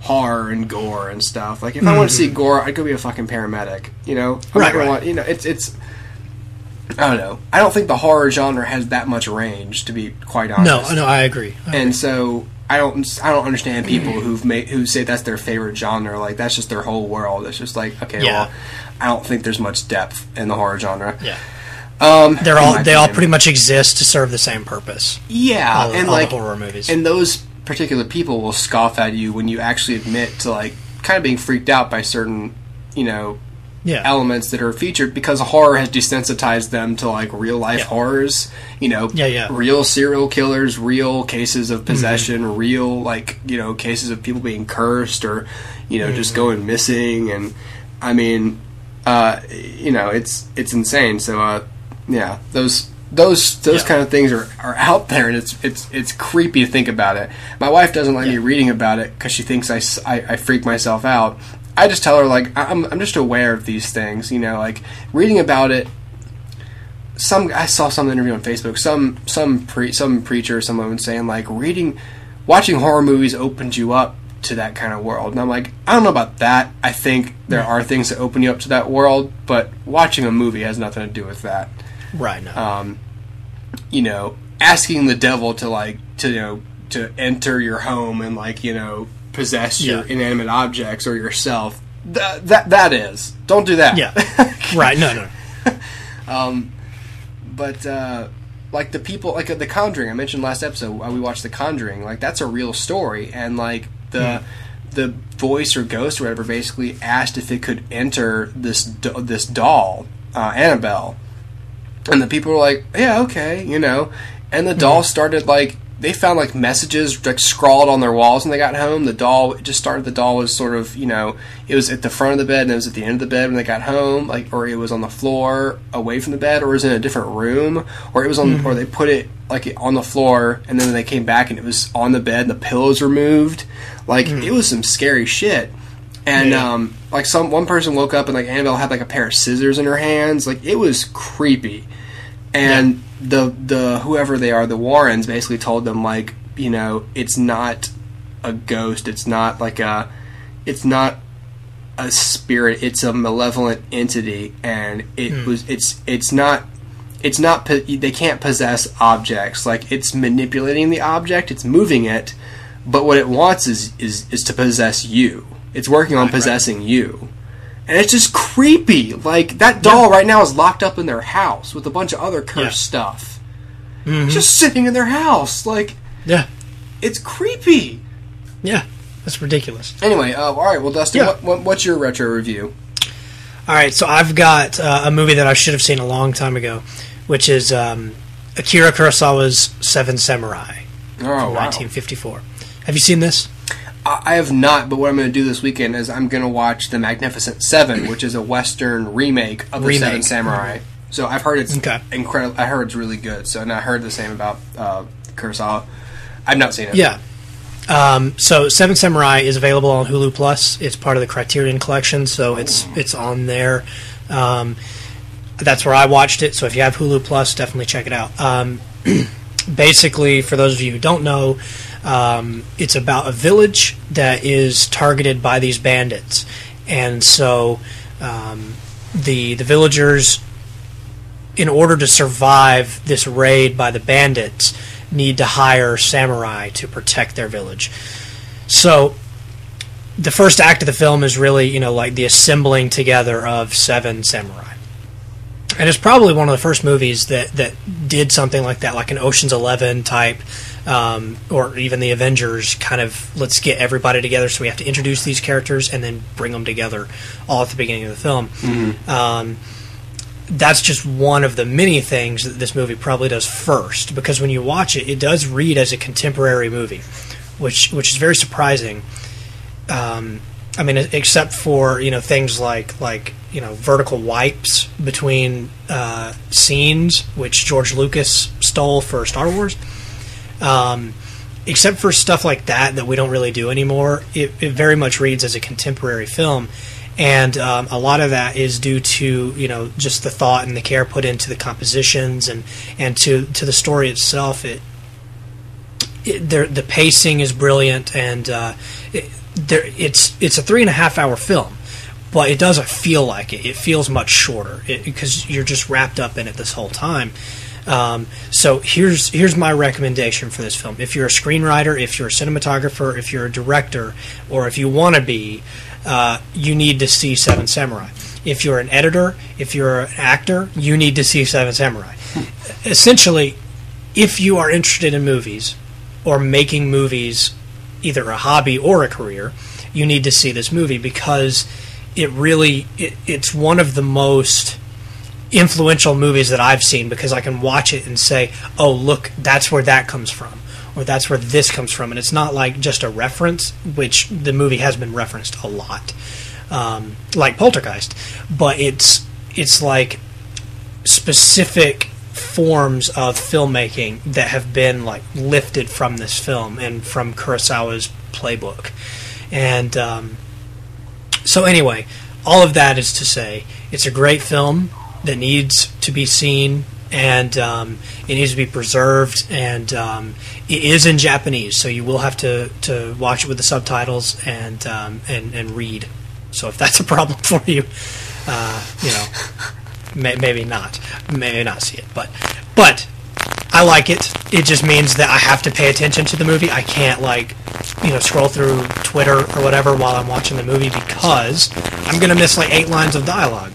horror and gore and stuff. If I want to see gore, I'd go be a fucking paramedic, I'm not going to want, it's... I don't know. I don't think the horror genre has that much range, to be quite honest. No, I agree. And so I don't understand people who say that's their favorite genre. That's just their whole world. It's just okay, well, I don't think there's much depth in the horror genre. Yeah. They all pretty much exist to serve the same purpose. Yeah, all the horror movies. And those particular people will scoff at you when you actually admit to like kind of being freaked out by certain, elements that are featured, because horror has desensitized them to like real life horrors. Real serial killers, real cases of possession, real cases of people being cursed or just going missing, and I mean, it's insane. So those kind of things are out there, and it's creepy to think about it. My wife doesn't like me reading about it because she thinks I freak myself out. I just tell her like I'm just aware of these things, like reading about it. I saw some interview on Facebook. Some preacher, some woman saying like watching horror movies opens you up to that kind of world, and I'm like, I don't know about that. I think there are things that open you up to that world, but watching a movie has nothing to do with that. Right. No. Asking the devil to to enter your home and possess your inanimate objects or yourself. That is. Don't do that. Yeah. Right. No. But like the people, like The Conjuring, I mentioned last episode, we watched The Conjuring. Like that's a real story, and like the voice or ghost or whatever basically asked if it could enter this doll, Annabelle, and the people were like, yeah, okay, and the doll started like. They found like messages like scrawled on their walls when they got home. The doll was sort of, it was at the front of the bed and it was at the end of the bed when they got home, or it was on the floor away from the bed, or it was in a different room, or it was on, or they put it like on the floor and then they came back and it was on the bed and the pillows were moved. Like it was some scary shit. And one person woke up and like Annabelle had like a pair of scissors in her hands. Like it was creepy. And the whoever they are, the Warrens, basically told them like, it's not a ghost, it's not a spirit, it's a malevolent entity, and it's not they can't possess objects. Like it's manipulating the object, it's moving it, but what it wants is to possess you. It's working on possessing you. And it's just creepy. Like, that doll right now is locked up in their house with a bunch of other cursed stuff. It's just sitting in their house. Like, it's creepy. Yeah, that's ridiculous. Anyway, all right. Well, Dustin, what's your retro review? All right, so I've got a movie that I should have seen a long time ago, which is Akira Kurosawa's Seven Samurai from 1954. Have you seen this? I have not, but what I'm going to do this weekend is I'm going to watch The Magnificent Seven, which is a Western remake of The Seven Samurai. So I've heard it's incredible. I heard it's really good. So, and I heard the same about Kurosawa. I've not seen it. Yeah. So Seven Samurai is available on Hulu Plus. It's part of the Criterion Collection, so it's on there. That's where I watched it. So if you have Hulu Plus, definitely check it out. Basically, for those of you who don't know, it's about a village that is targeted by these bandits, and so the villagers, in order to survive this raid by the bandits, need to hire samurai to protect their village. So the first act of the film is really, like the assembling together of seven samurai. And it's probably one of the first movies that did something like that, like an Ocean's 11 type, or even the Avengers kind of, let's get everybody together, so we have to introduce these characters and then bring them together all at the beginning of the film. That's just one of the many things that this movie probably does first, because when you watch it, it does read as a contemporary movie, which is very surprising. I mean, except for things like vertical wipes between scenes, which George Lucas stole for Star Wars. Except for stuff like that we don't really do anymore, it very much reads as a contemporary film, and a lot of that is due to just the thought and the care put into the compositions and to the story itself. The pacing is brilliant, and it's a 3.5 hour film, but it doesn't feel like it. It feels much shorter because you're just wrapped up in it this whole time. So here's my recommendation for this film. If you're a screenwriter, if you're a cinematographer, if you're a director, or if you want to be, you need to see Seven Samurai. If you're an editor, if you're an actor, you need to see Seven Samurai. Essentially, if you are interested in movies or making movies, either a hobby or a career, you need to see this movie because it's one of the most influential movies that I've seen, because I can watch it and say, oh, look, that's where that comes from, or that's where this comes from. And it's not like just a reference, which the movie has been referenced a lot, like Poltergeist, but it's like specific forms of filmmaking that have been like lifted from this film and from Kurosawa's playbook. And so anyway, all of that is to say it's a great film that needs to be seen, and it needs to be preserved, and it is in Japanese, so you will have to watch it with the subtitles and read. So if that's a problem for you, maybe not see it, but I like it. It just means that I have to pay attention to the movie. I can't scroll through Twitter or whatever while I'm watching the movie, because I'm going to miss like 8 lines of dialogue.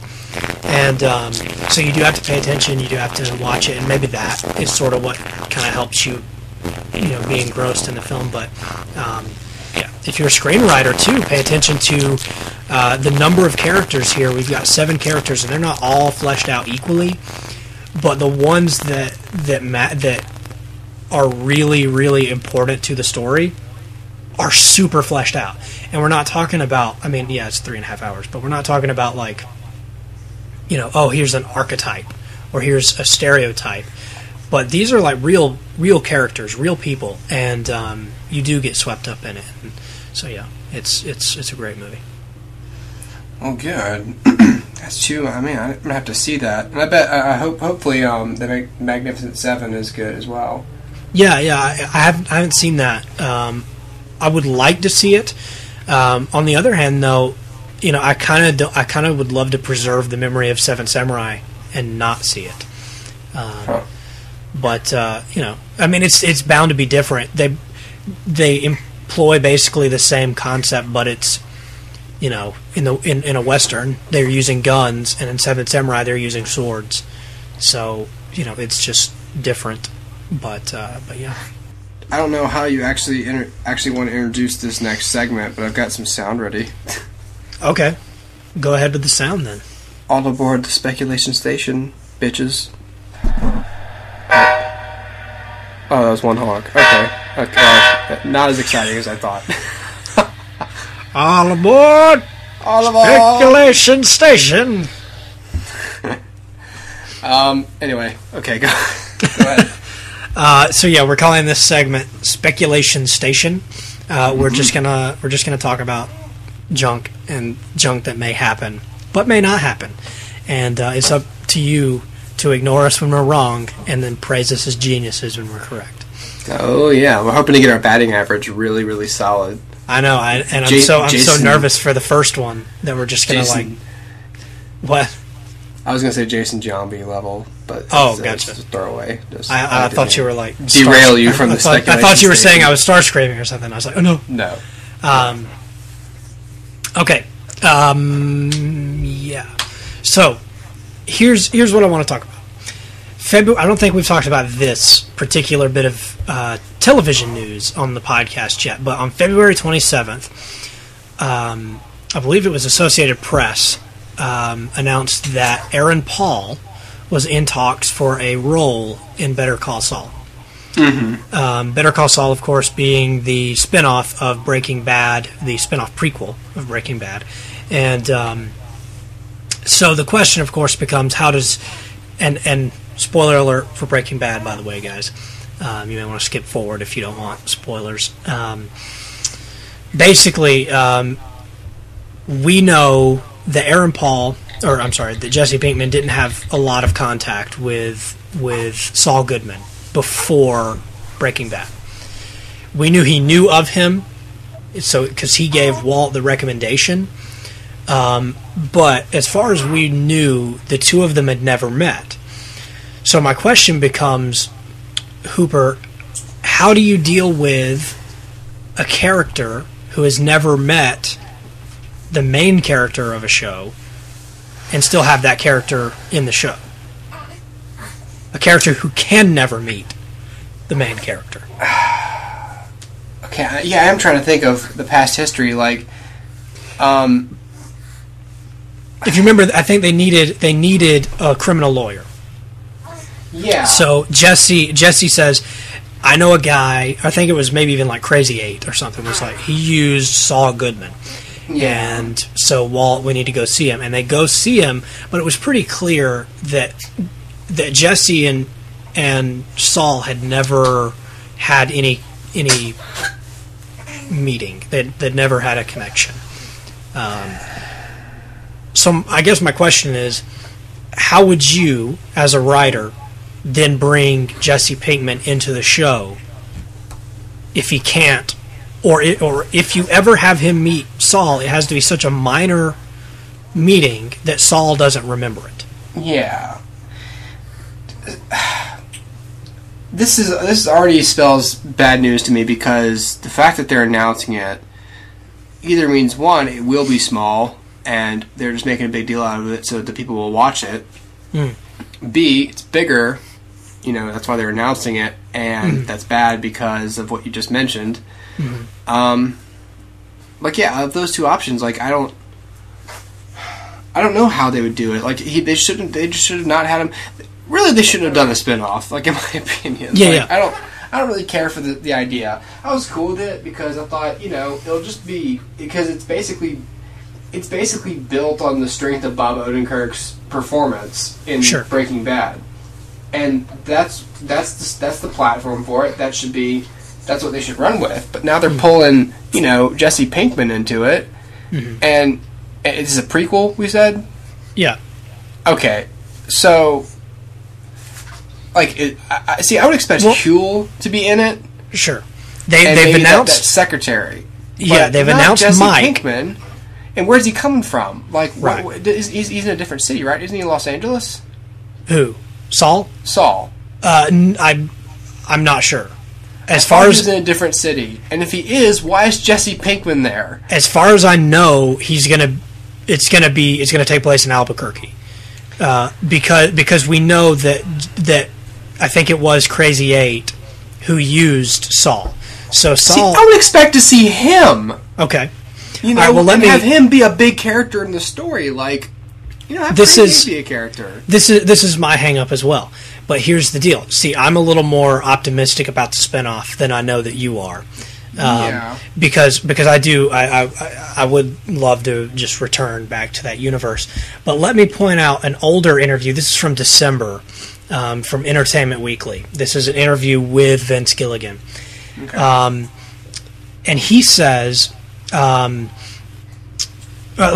And so you do have to pay attention, you do have to watch it, and maybe that is sort of what kind of helps you, be engrossed in the film. But if you're a screenwriter too, pay attention to the number of characters here. We've got 7 characters, and they're not all fleshed out equally, but the ones that are really, really important to the story are super fleshed out. And we're not talking about, it's 3.5 hours, but we're not talking about like, here's an archetype or here's a stereotype. But these are like real characters, real people, and you do get swept up in it. And so yeah, it's a great movie. Oh, good. That's true. I'm gonna have to see that, and I bet hopefully the Magnificent Seven is good as well. Yeah, I haven't seen that. I would like to see it. On the other hand, though, I kind of would love to preserve the memory of Seven Samurai and not see it. But it's bound to be different. They employ basically the same concept, but it's in a Western they're using guns, and in Seven Samurai they're using swords. So it's just different. But yeah. I don't know how you actually want to introduce this next segment, but I've got some sound ready. Okay, go ahead with the sound then. All aboard the Specualtion station, bitches. Oh, that was one honk. Okay. Not as exciting as I thought. All aboard! All aboard! Specualtion station! Anyway, okay, go ahead. So yeah, we're calling this segment Specualtion Station. We're just gonna talk about junk and junk that may happen, but may not happen. And it's up to you to ignore us when we're wrong, and then praise us as geniuses when we're correct. Oh yeah, we're hoping to get our batting average really, really solid. I know, I'm so nervous for the first one that we're just gonna what? I was gonna say Jason Zombie level, but gotcha. It's just a throwaway. I thought you were like derail you from the speculation. I thought you were saying I was star screaming or something. I was like, oh no, no. Okay. Yeah. So here's what I want to talk about. I don't think we've talked about this particular bit of television news on the podcast yet, but on February 27th, I believe it was Associated Press announced that Aaron Paul was in talks for a role in Better Call Saul. Mm-hmm. Better Call Saul, of course, being the spinoff of Breaking Bad, the spinoff prequel of Breaking Bad. And so the question, of course, becomes how does... And spoiler alert for Breaking Bad, by the way, guys. You may want to skip forward if you don't want spoilers. Basically, we know that that Jesse Pinkman didn't have a lot of contact with Saul Goodman before Breaking Bad. We knew he knew of him, so because he gave Walt the recommendation. But as far as we knew, the two of them had never met. So my question becomes, Hooper, how do you deal with a character who has never met the main character of a show and still have that character in the show? A character who can never meet the main character. Okay, yeah, I'm trying to think of the past history. Like, if you remember, I think they needed a criminal lawyer. Yeah. So Jesse says, I know a guy, I think it was maybe even like Crazy 8 or something, was like, he used Saul Goodman. Yeah. And so Walt, we need to go see him. And they go see him, but it was pretty clear that Jesse and Saul had never had any meeting. They'd never had a connection. So I guess my question is, how would you, as a writer, then bring Jesse Pinkman into the show if he can't, or if you ever have him meet Saul, it has to be such a minor meeting that Saul doesn't remember it. Yeah. This already spells bad news to me, because the fact that they're announcing it either means, one, it will be small and they're just making a big deal out of it so that the people will watch it. B, it's bigger, that's why they're announcing it, and that's bad because of what you just mentioned. Like, yeah, of those two options, like, I don't know how they would do it. Like, they just should have not had him. Really, they shouldn't have done a spin-off, like, in my opinion. Yeah, like, yeah. I don't really care for the idea. I was cool with it because I thought, it'll just be, because it's basically built on the strength of Bob Odenkirk's performance in Breaking Bad, and that's the platform for it. That's what they should run with. But now they're pulling, Jesse Pinkman into it, and this is a prequel. We said, yeah. Okay, so like, I would expect Huel to be in it. Sure, they've announced that secretary. Yeah, they've announced Jesse Mike Pinkman. And where's he coming from? Like, right. He's in a different city, right? Isn't he in Los Angeles? Who? Saul? Saul. I'm not sure. As far as he's in a different city, and if he is, why is Jesse Pinkman there? As far as I know, it's gonna take place in Albuquerque, because we know that I think it was Crazy 8 who used Saul. So Saul, I would expect to see him. Okay. All right, well, have him be a big character in the story. Like, have Crazy 8 be a character. This is my hang-up as well. But here's the deal. See, I'm a little more optimistic about the spinoff than I know that you are. Because I would love to just return back to that universe. But let me point out an older interview. This is from December, from Entertainment Weekly. This is an interview with Vince Gilligan. Okay. And he says... let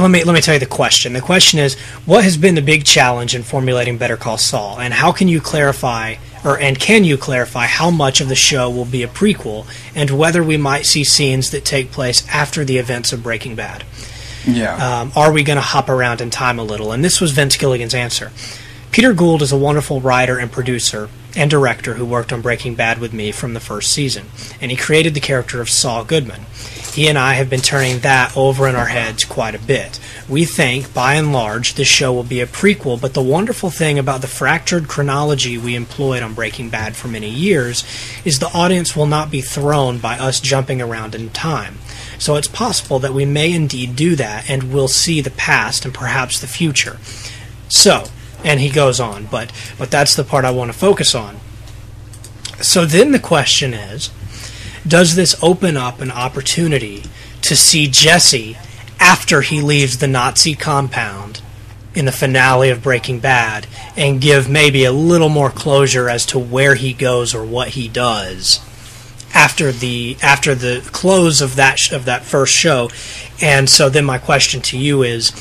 me tell you the question. The question is, what has been the big challenge in formulating Better Call Saul, and how can you clarify, can you clarify how much of the show will be a prequel, and whether we might see scenes that take place after the events of Breaking Bad? Yeah. Are we going to hop around in time a little? And this was Vince Gilligan's answer. Peter Gould is a wonderful writer and producer and director who worked on Breaking Bad with me from the first season, and he created the character of Saul Goodman. He and I have been turning that over in our heads quite a bit. We think, by and large, this show will be a prequel, but the wonderful thing about the fractured chronology we employed on Breaking Bad for many years is the audience will not be thrown by us jumping around in time. So it's possible that we may indeed do that, and we'll see the past and perhaps the future. So, and he goes on, but that's the part I want to focus on. So then the question is, does this open up an opportunity to see Jesse after he leaves the Nazi compound in the finale of Breaking Bad, and give maybe a little more closure as to where he goes or what he does after the close of that first show? And so then my question to you is,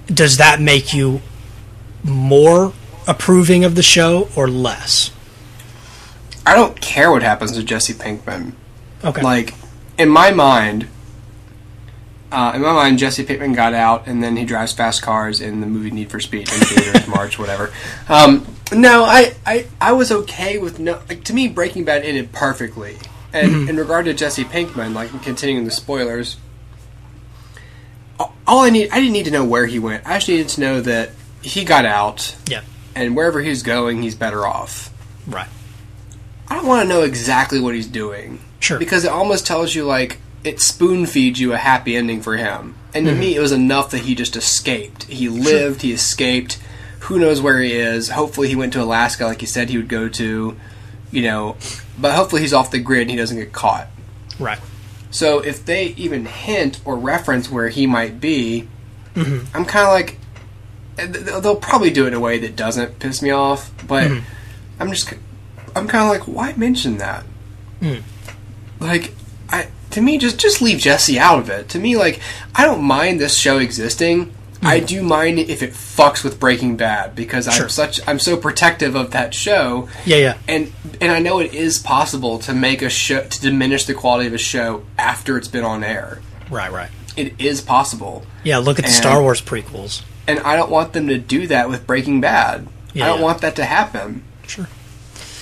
does that make you more approving of the show or less? I don't care what happens to Jesse Pinkman. Okay. Like, in my mind, Jesse Pinkman got out, and then he drives fast cars in the movie Need for Speed in theaters, March, whatever. No, I was okay with to me, Breaking Bad ended perfectly. And in regard to Jesse Pinkman, like, continuing the spoilers, I didn't need to know where he went. I just needed to know that he got out. Yeah. And wherever he's going, he's better off. Right. I don't want to know exactly what he's doing. Sure. Because it almost tells you, like, it spoon feeds you a happy ending for him. And to me, it was enough that he just escaped. He lived, he escaped. Who knows where he is? Hopefully he went to Alaska like he said he would go to, but hopefully he's off the grid and he doesn't get caught. Right. So if they even hint or reference where he might be, I'm kind of like, they'll probably do it in a way that doesn't piss me off, but I'm kind of like, why mention that? Like, to me, just leave Jesse out of it. To me, like, I don't mind this show existing. I do mind if it fucks with Breaking Bad, because I'm so protective of that show. Yeah. And I know it is possible to make a show, to diminish the quality of a show after it's been on air. Right. It is possible. Yeah, look at the Star Wars prequels. And I don't want them to do that with Breaking Bad. I don't want that to happen. Sure.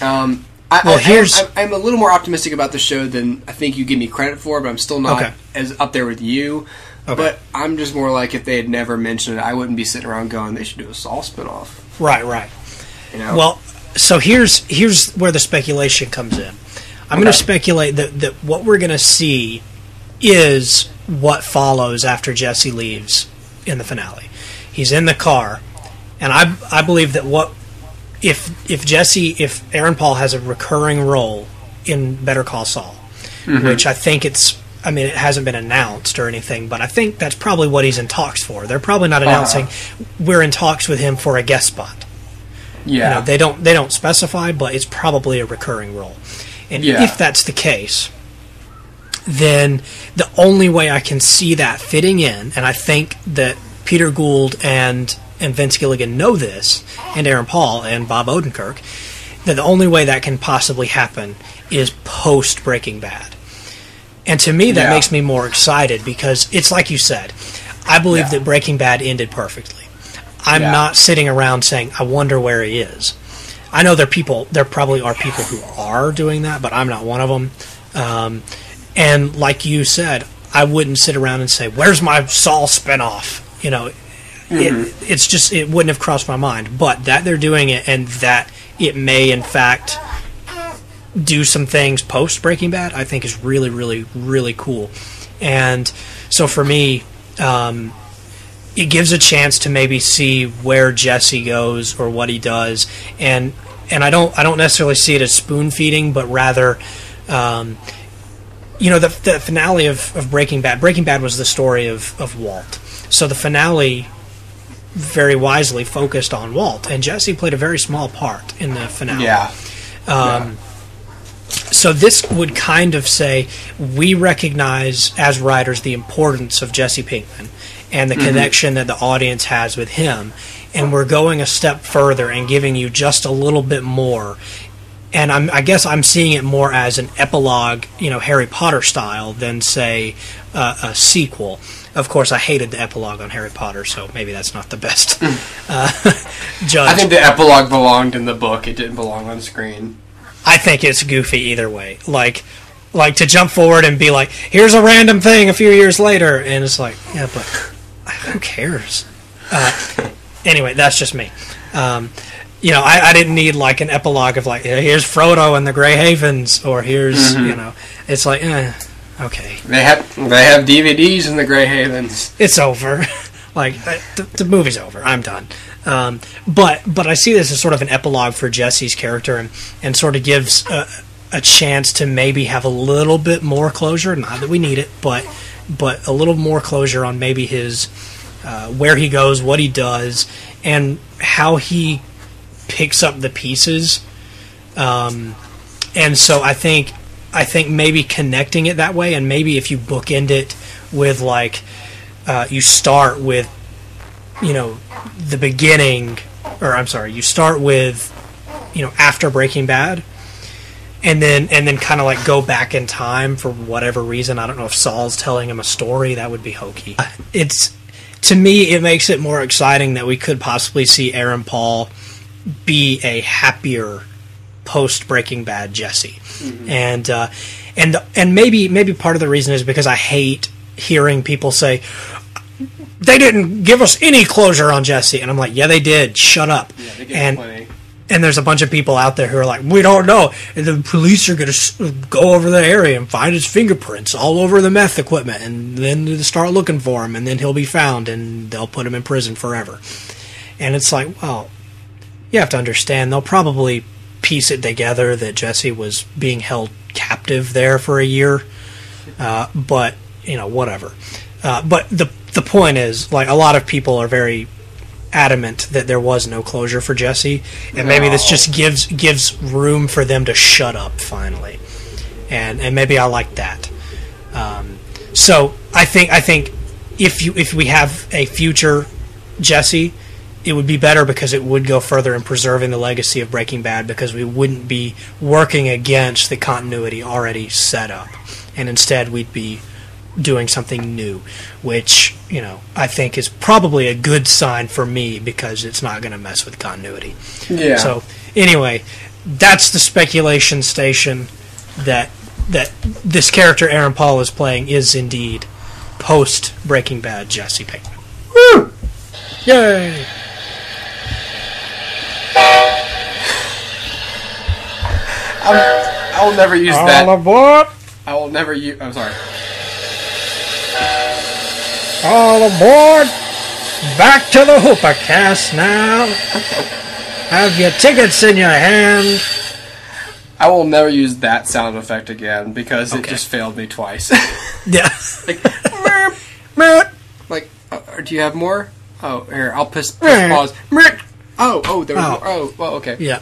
I'm a little more optimistic about the show than I think you give me credit for, but I'm still not as up there with you. Okay. But I'm just more like, if they had never mentioned it, I wouldn't be sitting around going, they should do a Saul spinoff. Right. Well, so here's where the speculation comes in. I'm going to speculate that what we're going to see is what follows after Jesse leaves in the finale. He's in the car, and I believe that if Aaron Paul has a recurring role in Better Call Saul, which I think it hasn't been announced or anything, but I think that's probably what he's in talks for. They're probably not announcing we're in talks with him for a guest spot. Yeah, they don't specify, but it's probably a recurring role. And if that's the case, then the only way I can see that fitting in, and I think that Peter Gould and Vince Gilligan know this, and Aaron Paul and Bob Odenkirk, that the only way that can possibly happen is post Breaking Bad. And to me, that makes me more excited, because it's like you said, I believe that Breaking Bad ended perfectly. I'm not sitting around saying, I wonder where he is. I know there probably are people who are doing that, but I'm not one of them. And like you said, I wouldn't sit around and say, where's my Saul spinoff? It's just, it wouldn't have crossed my mind. But that they're doing it, and that it may, in fact, do some things post Breaking Bad, I think is really, really, really cool. And so for me, it gives a chance to maybe see where Jesse goes or what he does, and I don't necessarily see it as spoon feeding, but rather, the finale of Breaking Bad. Breaking Bad was the story of Walt, so the finale very wisely focused on Walt, and Jesse played a very small part in the finale. So this would kind of say, we recognize as writers the importance of Jesse Pinkman and the connection that the audience has with him, and we're going a step further and giving you just a little bit more. And I guess I'm seeing it more as an epilogue, Harry Potter style, than, say, a sequel. Of course, I hated the epilogue on Harry Potter, so maybe that's not the best judge. I think the epilogue belonged in the book. It didn't belong on screen. I think it's goofy either way. Like to jump forward and be like, here's a random thing a few years later, and it's like, yeah, but who cares? Anyway, that's just me. I didn't need like an epilogue of like, here's Frodo and the Grey Havens, or here's, it's like, okay. They have DVDs in the Grey Havens. It's over. Like, the movie's over. I'm done. But I see this as sort of an epilogue for Jesse's character, and sort of gives a chance to maybe have a little bit more closure. Not that we need it, but a little more closure on maybe his where he goes, what he does, and how he picks up the pieces. And so I think maybe connecting it that way, and maybe if you bookend it with like you start with the beginning, or I'm sorry, you start with after Breaking Bad, and then kind of like go back in time for whatever reason. I don't know if Saul's telling him a story. That would be hokey. To me, it makes it more exciting that we could possibly see Aaron Paul be a happier post Breaking Bad Jesse, and maybe part of the reason is because I hate hearing people say, they didn't give us any closure on Jesse. And I'm like, yeah, they did. Shut up. Yeah, they gave plenty. And there's a bunch of people out there who are like, we don't know. And the police are going to go over the area and find his fingerprints all over the meth equipment. And then they start looking for him. And then he'll be found. And they'll put him in prison forever. And it's like, well, you have to understand. They'll probably piece it together that Jesse was being held captive there for a year. But, whatever. But the point is, like, a lot of people are very adamant that there was no closure for Jesse, and maybe this just gives room for them to shut up finally, and maybe I like that. So I think if we have a future Jesse, it would be better because it would go further in preserving the legacy of Breaking Bad, because we wouldn't be working against the continuity already set up, and instead we'd be doing something new, which, I think is probably a good sign for me, because it's not going to mess with continuity. Yeah. So, anyway, that's the speculation station that this character Aaron Paul is playing is indeed post Breaking Bad Jesse Pinkman. Woo! Yay! I will never use that. All aboard! I will never use... I'm sorry. All aboard! Back to the HooperCast now. Have your tickets in your hand. I will never use that sound effect again, because it just failed me twice. Yeah. Like, do you have more? Oh, here, I'll pause. Oh, there was more. Oh, well, okay. Yeah.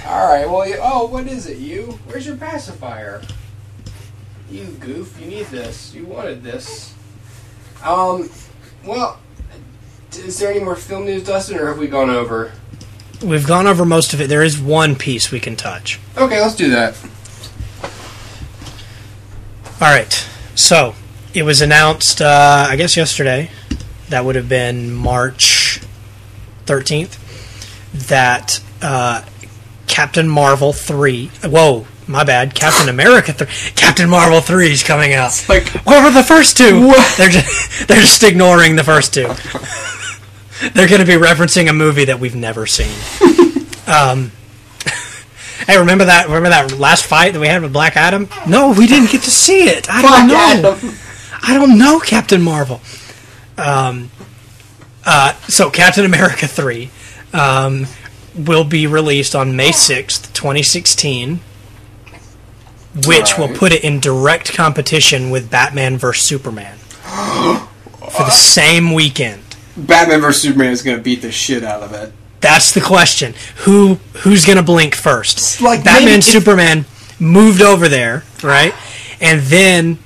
Alright, well, what is it, you? Where's your pacifier? You goof, you need this. You wanted this. Well, is there any more film news, Dustin, or have we gone over? We've gone over most of it. There is one piece we can touch. Okay, let's do that. Alright, so, it was announced, I guess yesterday, that would have been March 13th, that Captain Marvel 3... Whoa, my bad. Captain America 3... Captain Marvel 3 is coming out. It's like, what were the first two? What? They're just ignoring the first two. They're going to be referencing a movie that we've never seen. Hey, remember that last fight that we had with Black Adam? No, we didn't get to see it. I don't know. I don't know Captain Marvel. So Captain America 3 will be released on May 6th, 2016, which will put it in direct competition with Batman vs. Superman for the same weekend. Batman vs. Superman is going to beat the shit out of it. That's the question. Who's going to blink first? Like, Batman Superman moved over there, right? And then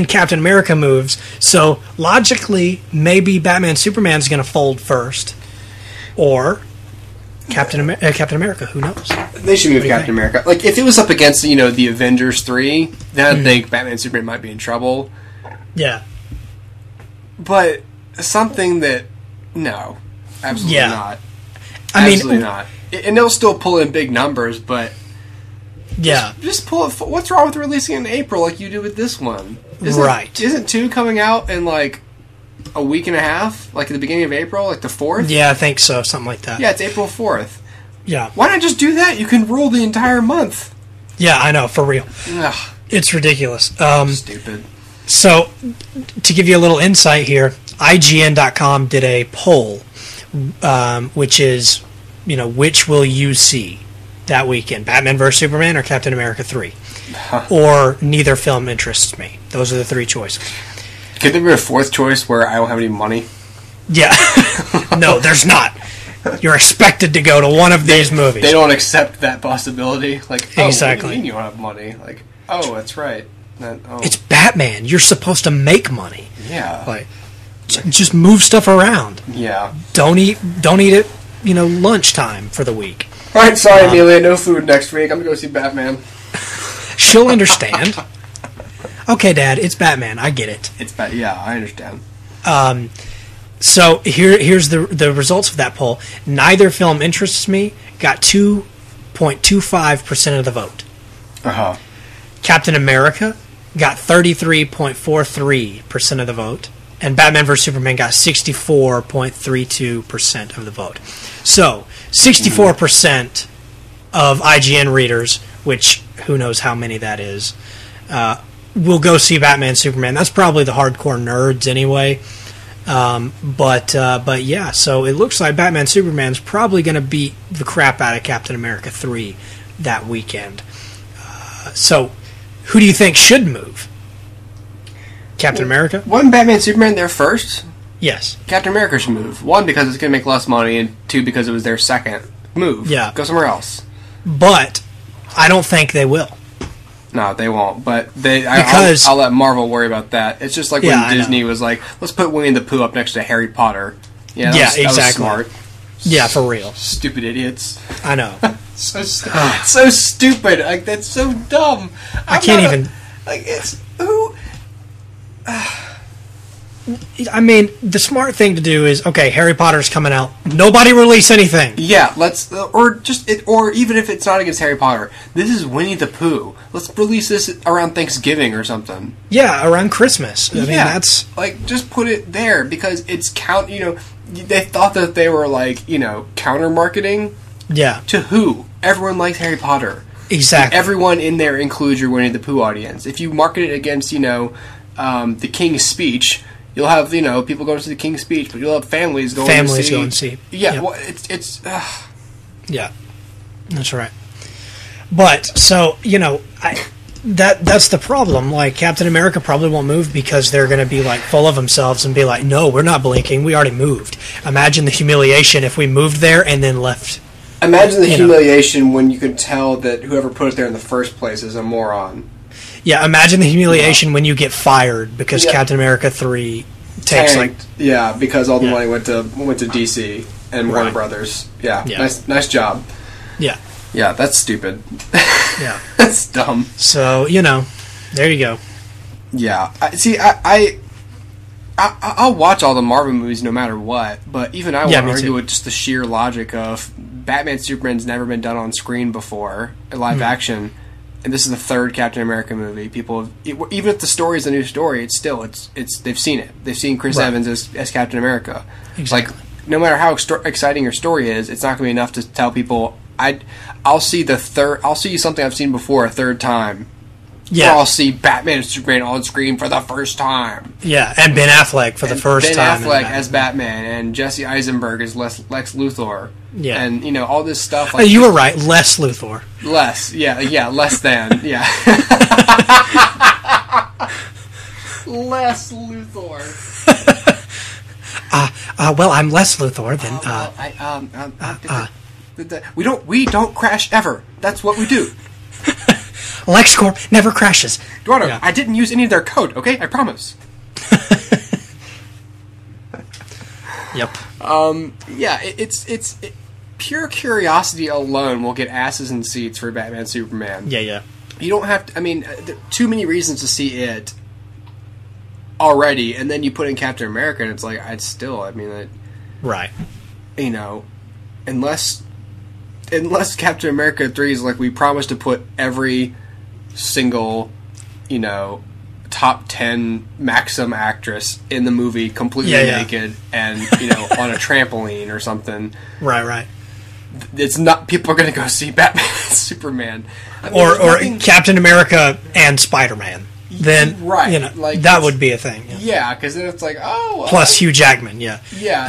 Captain America moves. So logically, maybe Batman Superman's going to fold first, or Captain America. Who knows? They should move Captain America. Like, if it was up against the Avengers 3, then I think Batman Superman might be in trouble. Yeah. But something that absolutely not. Absolutely not. And they'll still pull in big numbers, but just pull it. What's wrong with releasing it in April like you do with this one? Isn't 2 coming out in like a week and a half, like at the beginning of April, like the 4th? Yeah, I think so, something like that. Yeah, it's April 4th. Yeah. Why not just do that? You can rule the entire month. Yeah, I know, for real. Ugh. It's ridiculous. Stupid. So, to give you a little insight here, IGN.com did a poll, which is, which will you see that weekend? Batman vs. Superman or Captain America 3? Or neither film interests me. Those are the 3 choices. Could there be a 4th choice where I don't have any money? Yeah. No, there's not. You're expected to go to one of these movies. They don't accept that possibility. Like, exactly. What do you mean you don't have money? Like, that's right. It's Batman. You're supposed to make money. Yeah. Like, just move stuff around. Yeah. Don't eat it, lunchtime for the week. All right, sorry, Amelia. No food next week. I'm going to go see Batman. She'll understand. Okay, Dad, it's Batman. I get it. Yeah, I understand. So here's the results of that poll. Neither film interests me. Got 2.25% of the vote. Uh-huh. Captain America got 33.43% of the vote, and Batman vs. Superman got 64.32% of the vote. So, 64% of IGN readers, which who knows how many that is, will go see Batman Superman. That's probably the hardcore nerds anyway. But yeah, so it looks like Batman Superman's probably going to beat the crap out of Captain America 3 that weekend. So, who do you think should move? Captain America? Wasn't Batman Superman there first? Yes. Captain America should move. One, because it's going to make less money, and two, because it was their second move. Yeah. Go somewhere else. But I don't think they will. No, they won't. But I'll let Marvel worry about that. It's just like when Disney was like, let's put Winnie the Pooh up next to Harry Potter. Yeah, exactly. That was smart. Yeah, for real. Stupid idiots. I know. So stupid. Like, that's so dumb. I can't even. Like, it's who. I mean, the smart thing to do is, okay, Harry Potter's coming out. Nobody release anything. Yeah, or even if it's not against Harry Potter, this is Winnie the Pooh. Let's release this around Thanksgiving or something. Yeah, around Christmas. I mean, that's like, just put it there because it's they thought that they were like, counter marketing. Yeah. To who? Everyone likes Harry Potter. Exactly. Everyone in there includes your Winnie the Pooh audience. If you market it against, the King's Speech, you'll have, people going to the King's Speech, but you'll have families going to see. Yeah, yep. Well, it's. Yeah, that's right. But so that's the problem. Like, Captain America probably won't move because they're going to be like full of themselves and be like, "No, we're not blinking. We already moved." Imagine the humiliation if we moved there and then left. Imagine the humiliation when you could tell that whoever put it there in the first place is a moron. Yeah, imagine the humiliation when you get fired because Captain America 3 takes because all the money went to DC and Warner Brothers. Yeah. Nice job. Yeah. Yeah, that's stupid. Yeah. That's dumb. So, there you go. Yeah. I'll watch all the Marvel movies no matter what, but even I won't argue with just the sheer logic of Batman Superman's never been done on screen before, in live action. And this is the third Captain America movie. People have, even if the story is a new story, it's they've seen it. They've seen Chris Evans as Captain America. Exactly. Like, no matter how exciting your story is, it's not going to be enough to tell people I'll see something I've seen before a third time. Yeah. Or I'll see Batman and Superman on screen for the first time. Yeah, and Ben Affleck for the first time. Ben Affleck as Batman, and Jesse Eisenberg as Lex Luthor. Yeah. And, all this stuff. Like, you were right, less Luthor. Less, less than, yeah. Less Luthor. Well, I'm less Luthor than, we don't crash ever. That's what we do. LexCorp never crashes. Eduardo, I didn't use any of their code, okay? I promise. Yep. It's pure curiosity alone will get asses in seats for Batman Superman. Yeah. You don't have to, too many reasons to see it already, and then you put in Captain America, and it's like, right. Unless Captain America 3 is like, we promised to put every single, top 10 Maxim actress in the movie completely naked and, on a trampoline or something. Right. It's not, people are going to go see Batman and Superman. Or Captain America and Spider-Man. Then, that would be a thing. Yeah, because then it's like, plus Hugh Jackman, Yeah,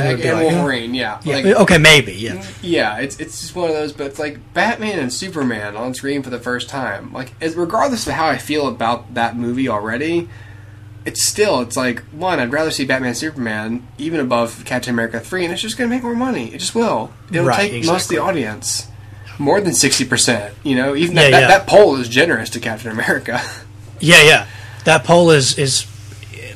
and Wolverine, okay, maybe, yeah. Yeah, it's just one of those, but it's like Batman and Superman on screen for the first time. Like, regardless of how I feel about that movie already, it's like, one, I'd rather see Batman and Superman even above Captain America 3, and it's just going to make more money. It just will. It'll take most of the audience. More than 60%, even that poll is generous to Captain America. Yeah. That poll is,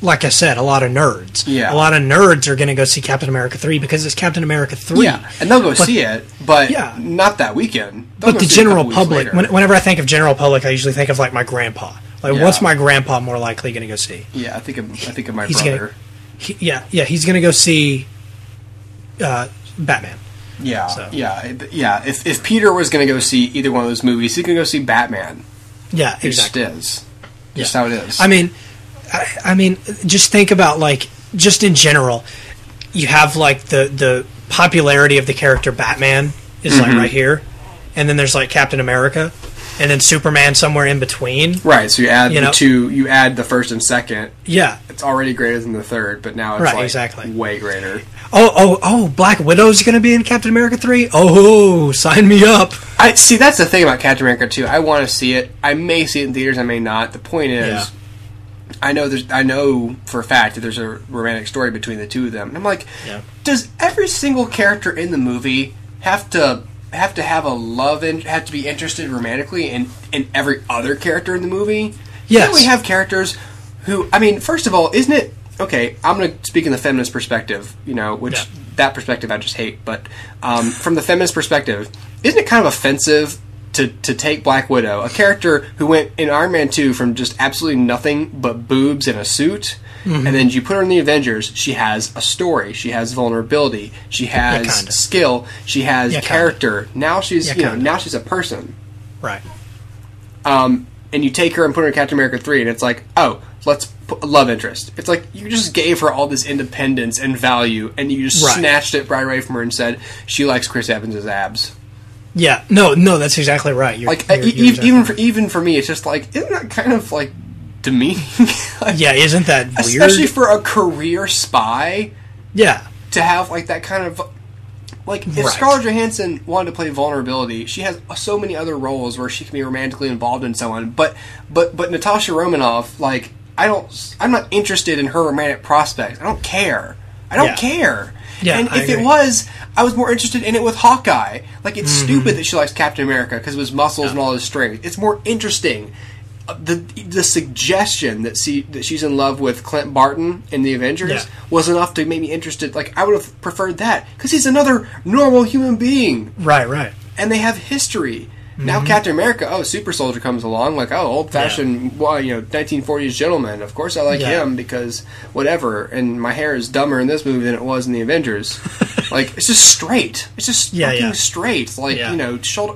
like I said, a lot of nerds. Yeah. A lot of nerds are going to go see Captain America 3 because it's Captain America 3. Yeah, and they'll go see it, but not that weekend. But the general public, whenever I think of general public, I usually think of, like, my grandpa. Like, what's my grandpa more likely going to go see? Yeah, I think of my brother. He's going to go see Batman. Yeah, so. Yeah. If Peter was going to go see either one of those movies, he's going to go see Batman. Yeah, He exactly. just is. Just how it is. I mean, just think about, like, just in general, you have, like, the popularity of the character Batman is, like, right here, and then there's, like, Captain America, and then Superman somewhere in between. Right, so you add you add the first and second. Yeah. It's already greater than the third, but now it's, way greater. Oh, Black Widow's going to be in Captain America 3? Oh, sign me up. See, that's the thing about Captain America 2. I want to see it. I may see it in theaters, I may not. The point is, I know for a fact that there's a romantic story between the two of them. And I'm like, does every single character in the movie have to have a love and have to be interested romantically in every other character in the movie? Yes. Can't we have characters who, I mean, first of all, isn't it, okay, I'm going to speak in the feminist perspective, which that perspective I just hate, but from the feminist perspective, isn't it kind of offensive to take Black Widow, a character who went in Iron Man 2 from just absolutely nothing but boobs and a suit, and then you put her in the Avengers, she has a story, she has vulnerability, she has skill, she has character. Now she's now she's a person. Right. And you take her and put her in Captain America 3, and it's like, oh, let's put a love interest. It's like you just gave her all this independence and value, and you just snatched it right away from her and said she likes Chris Evans' abs. Yeah, no, that's exactly right. Even for me, it's just like, isn't that kind of like demeaning? Like, isn't that weird? Especially for a career spy. Yeah, to have like that kind of like if Scarlett Johansson wanted to play vulnerability, she has so many other roles where she can be romantically involved in someone. But Natasha Romanoff, like I'm not interested in her romantic prospects. I don't care. I don't care. Yeah, and if it was, I was more interested in it with Hawkeye. Like, it's stupid that she likes Captain America because of his muscles and all his strength. It's more interesting. The suggestion that she's in love with Clint Barton in the Avengers was enough to make me interested. Like, I would have preferred that because he's another normal human being. Right. And they have history. Now Captain America, Super Soldier comes along, like, old-fashioned, 1940s gentleman. Of course I like him because whatever, and my hair is dumber in this movie than it was in the Avengers. Like, it's just straight. It's just fucking straight. Like, shoulder...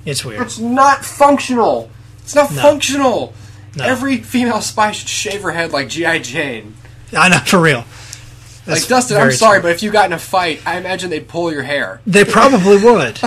It's weird. It's not functional. It's not functional. No. Every female spy should shave her head like G.I. Jane. I know, for real. That's like, Dustin, I'm sorry, but if you got in a fight, I imagine they'd pull your hair. They probably would.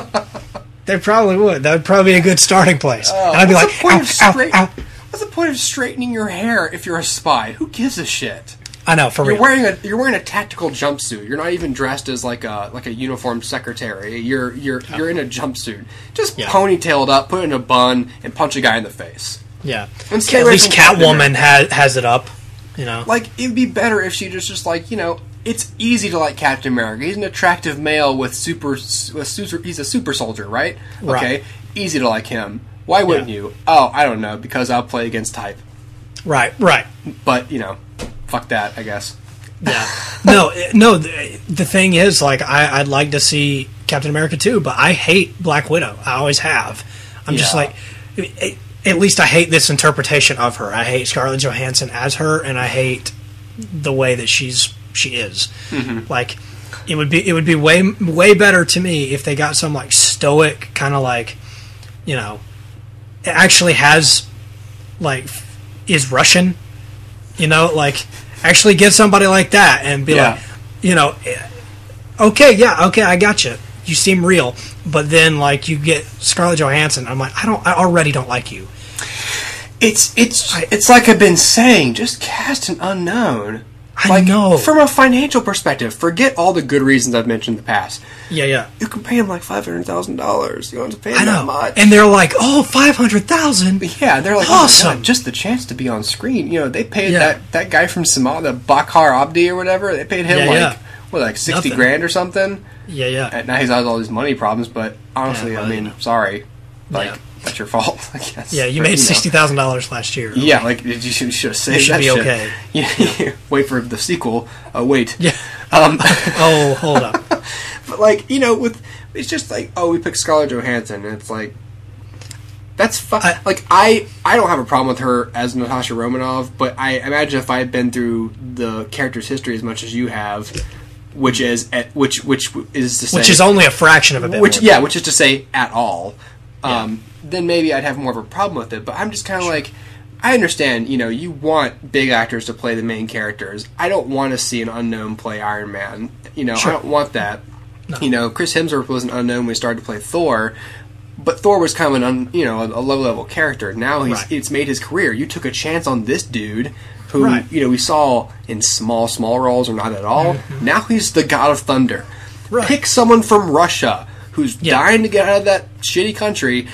They probably would. That would probably be a good starting place. And I'd be like, ow. What's the point of straightening your hair if you're a spy? Who gives a shit? I know, for real. You're wearing a tactical jumpsuit. You're not even dressed as like a uniformed secretary. You're in a jumpsuit. Just ponytailed up, put it in a bun, and punch a guy in the face. Yeah. At least Catwoman has it up. Like, it'd be better if she just like, it's easy to like Captain America. He's an attractive male he's a super soldier, right? Okay. Easy to like him. Why wouldn't you? Oh, I don't know, because I'll play against type. Right. But, fuck that, I guess. Yeah. No, the thing is, like, I'd like to see Captain America 2, but I hate Black Widow. I always have. I'm just like, at least I hate this interpretation of her. I hate Scarlett Johansson as her, and I hate the way that she is. Like, it would be way better to me if they got some like stoic kind of like, it actually has like is Russian, like actually get somebody like that and be like, okay, I got you. You seem real, but then like you get Scarlett Johansson. I'm like, I already don't like you. It's like I've been saying, just cast an unknown. I know. From a financial perspective, forget all the good reasons I've mentioned in the past. Yeah. You can pay him like $500,000. You don't have to pay him that much. And they're like, $500,000? Yeah, they're like, awesome. Oh my God, just the chance to be on screen. They paid that guy from Somalia, Bakhar Abdi or whatever, they paid him like 60 grand or something? Yeah. And now he's has all these money problems, but honestly, sorry. Like, that's your fault, I guess. Yeah, you made $60,000 last year. Okay? Yeah, like, you should have saved that shit. You should be okay. Yeah. Wait for the sequel. Wait. Yeah. Hold up. But, like, it's just like, we picked Scarlett Johansson, and it's like, that's fine. Like, I don't have a problem with her as Natasha Romanoff, but I imagine if I had been through the character's history as much as you have, which is to say... Which is only a fraction of a bit more. Yeah, which is to say, at all. Then maybe I'd have more of a problem with it. But I'm just kind of like, I understand, you want big actors to play the main characters. I don't want to see an unknown play Iron Man. Sure. I don't want that. No. Chris Hemsworth was an unknown when he started to play Thor, but Thor was kind of a low-level character. Now it's made his career. You took a chance on this dude who, we saw in small roles or not at all. Mm-hmm. Now he's the God of Thunder. Right. Pick someone from Russia who's dying to get out of that shitty country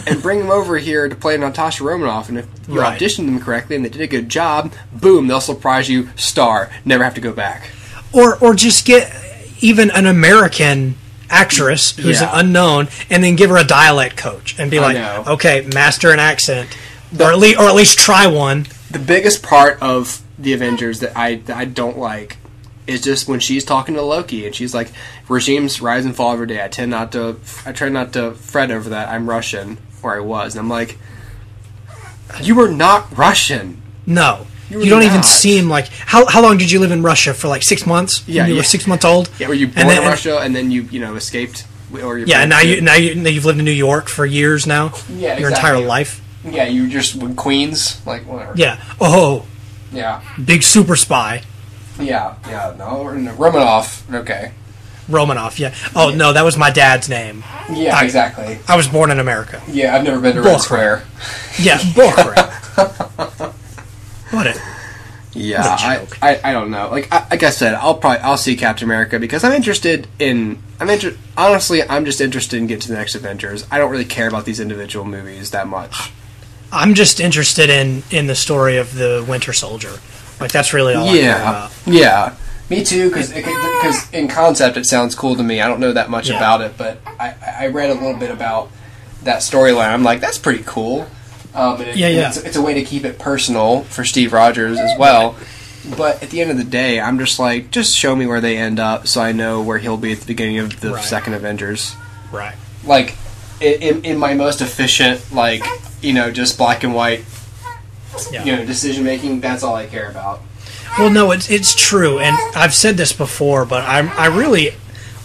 and bring them over here to play Natasha Romanoff. And if you auditioned them correctly and they did a good job, boom, they'll surprise you, star, never have to go back. Or just get even an American actress who's an unknown and then give her a dialect coach and be like, okay, master an accent. Or at least try one. The biggest part of the Avengers that I don't like is just when she's talking to Loki and she's like, regimes rise and fall every day. I try not to fret over that. I'm Russian, or I was. And I'm like, you were not Russian. No. You don't even seem like... How long did you live in Russia? For like 6 months? Yeah. You were 6 months old? Yeah, were you born in Russia and then you escaped? Or and now you've lived in New York for years now? Yeah, Your entire life? Yeah, you just with Queens, like whatever. Yeah. Oh. Yeah. Big super spy. Yeah. No, Romanoff. Okay. Romanoff. Yeah. Oh no, that was my dad's name. Yeah, exactly. I was born in America. Yeah, I've never been to Red Square. Yeah, bullcrap. What a joke. I don't know. Like I said, I'll see Captain America because I'm interested. Honestly, I'm just interested in getting to the next Avengers. I don't really care about these individual movies that much. I'm just interested in the story of the Winter Soldier. Like, that's really all I care about. Yeah, me too, because in concept it sounds cool to me. I don't know that much about it, but I read a little bit about that storyline. I'm like, that's pretty cool. It's a way to keep it personal for Steve Rogers as well. But at the end of the day, I'm just like, just show me where they end up so I know where he'll be at the beginning of the second Avengers. Right. Like, in my most efficient, just black and white, decision making, that's all I care about. Well, no, it's true, and I've said this before, but I really,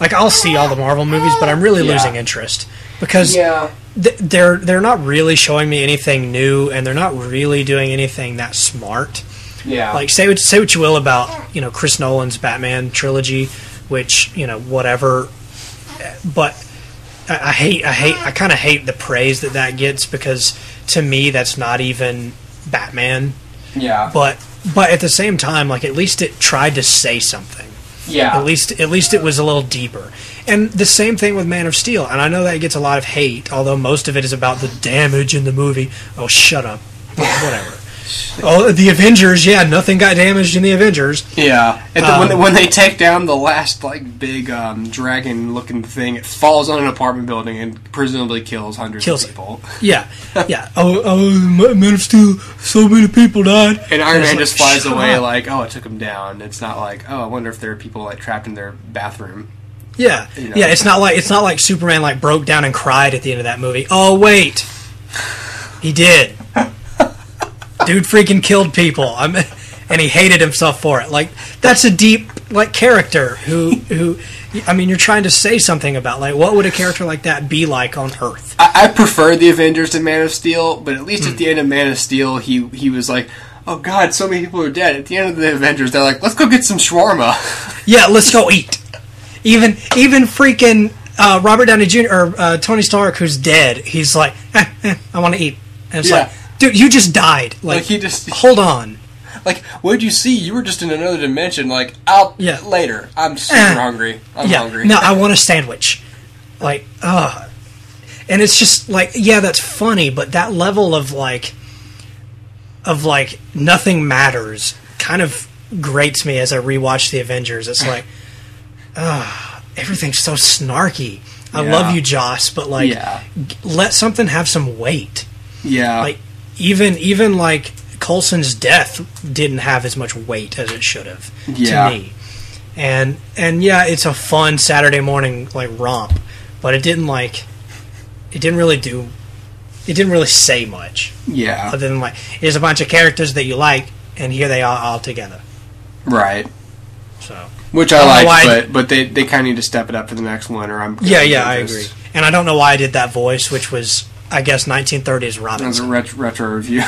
I'll see all the Marvel movies, but I'm really losing interest. Because they're not really showing me anything new, and they're not really doing anything that smart. Yeah. Like, say what you will about, Chris Nolan's Batman trilogy, which, whatever. But I kind of hate the praise that gets, because to me that's not even Batman. Yeah. But at the same time, at least it tried to say something. Yeah. At least it was a little deeper. And the same thing with Man of Steel. And I know that gets a lot of hate, although most of it is about the damage in the movie. Oh, shut up. Whatever. Oh, the Avengers, nothing got damaged in the Avengers. Yeah. When they take down the last, big dragon-looking thing, it falls on an apartment building and presumably kills hundreds of people. Yeah. Oh, Man of Steel, so many people died. And Iron Man just flies away it took him down. It's not like, I wonder if there are people, trapped in their bathroom. Yeah. Yeah, it's not like Superman, broke down and cried at the end of that movie. Oh, wait. He did. Dude freaking killed people, and he hated himself for it. That's a deep, character who, you're trying to say something about, what would a character like that be like on Earth? I prefer the Avengers to Man of Steel, but at least at the end of Man of Steel, he was like, oh god, so many people are dead. At the end of the Avengers, they're like, let's go get some shawarma. Yeah, let's go eat. Even freaking Robert Downey Jr. or Tony Stark, who's dead, he's like, I want to eat. And it's like, dude, you just died. Hold on. What'd you see? You were just in another dimension. I'll later. I'm super hungry. I'm hungry. No, I want a sandwich. And it's just that's funny, but that level of nothing matters kind of grates me as I rewatch the Avengers. It's everything's so snarky. I love you, Joss, but let something have some weight. Yeah. Even Coulson's death didn't have as much weight as it should have to me. And it's a fun Saturday morning romp, but it didn't really say much. Yeah. Other than here's a bunch of characters that you like, and here they are all together. Right. So. Which I like, but they kind of need to step it up for the next one, or I'm... I agree. And I don't know why I did that voice, which was, I guess, 1930s Robinson. That was a retro review.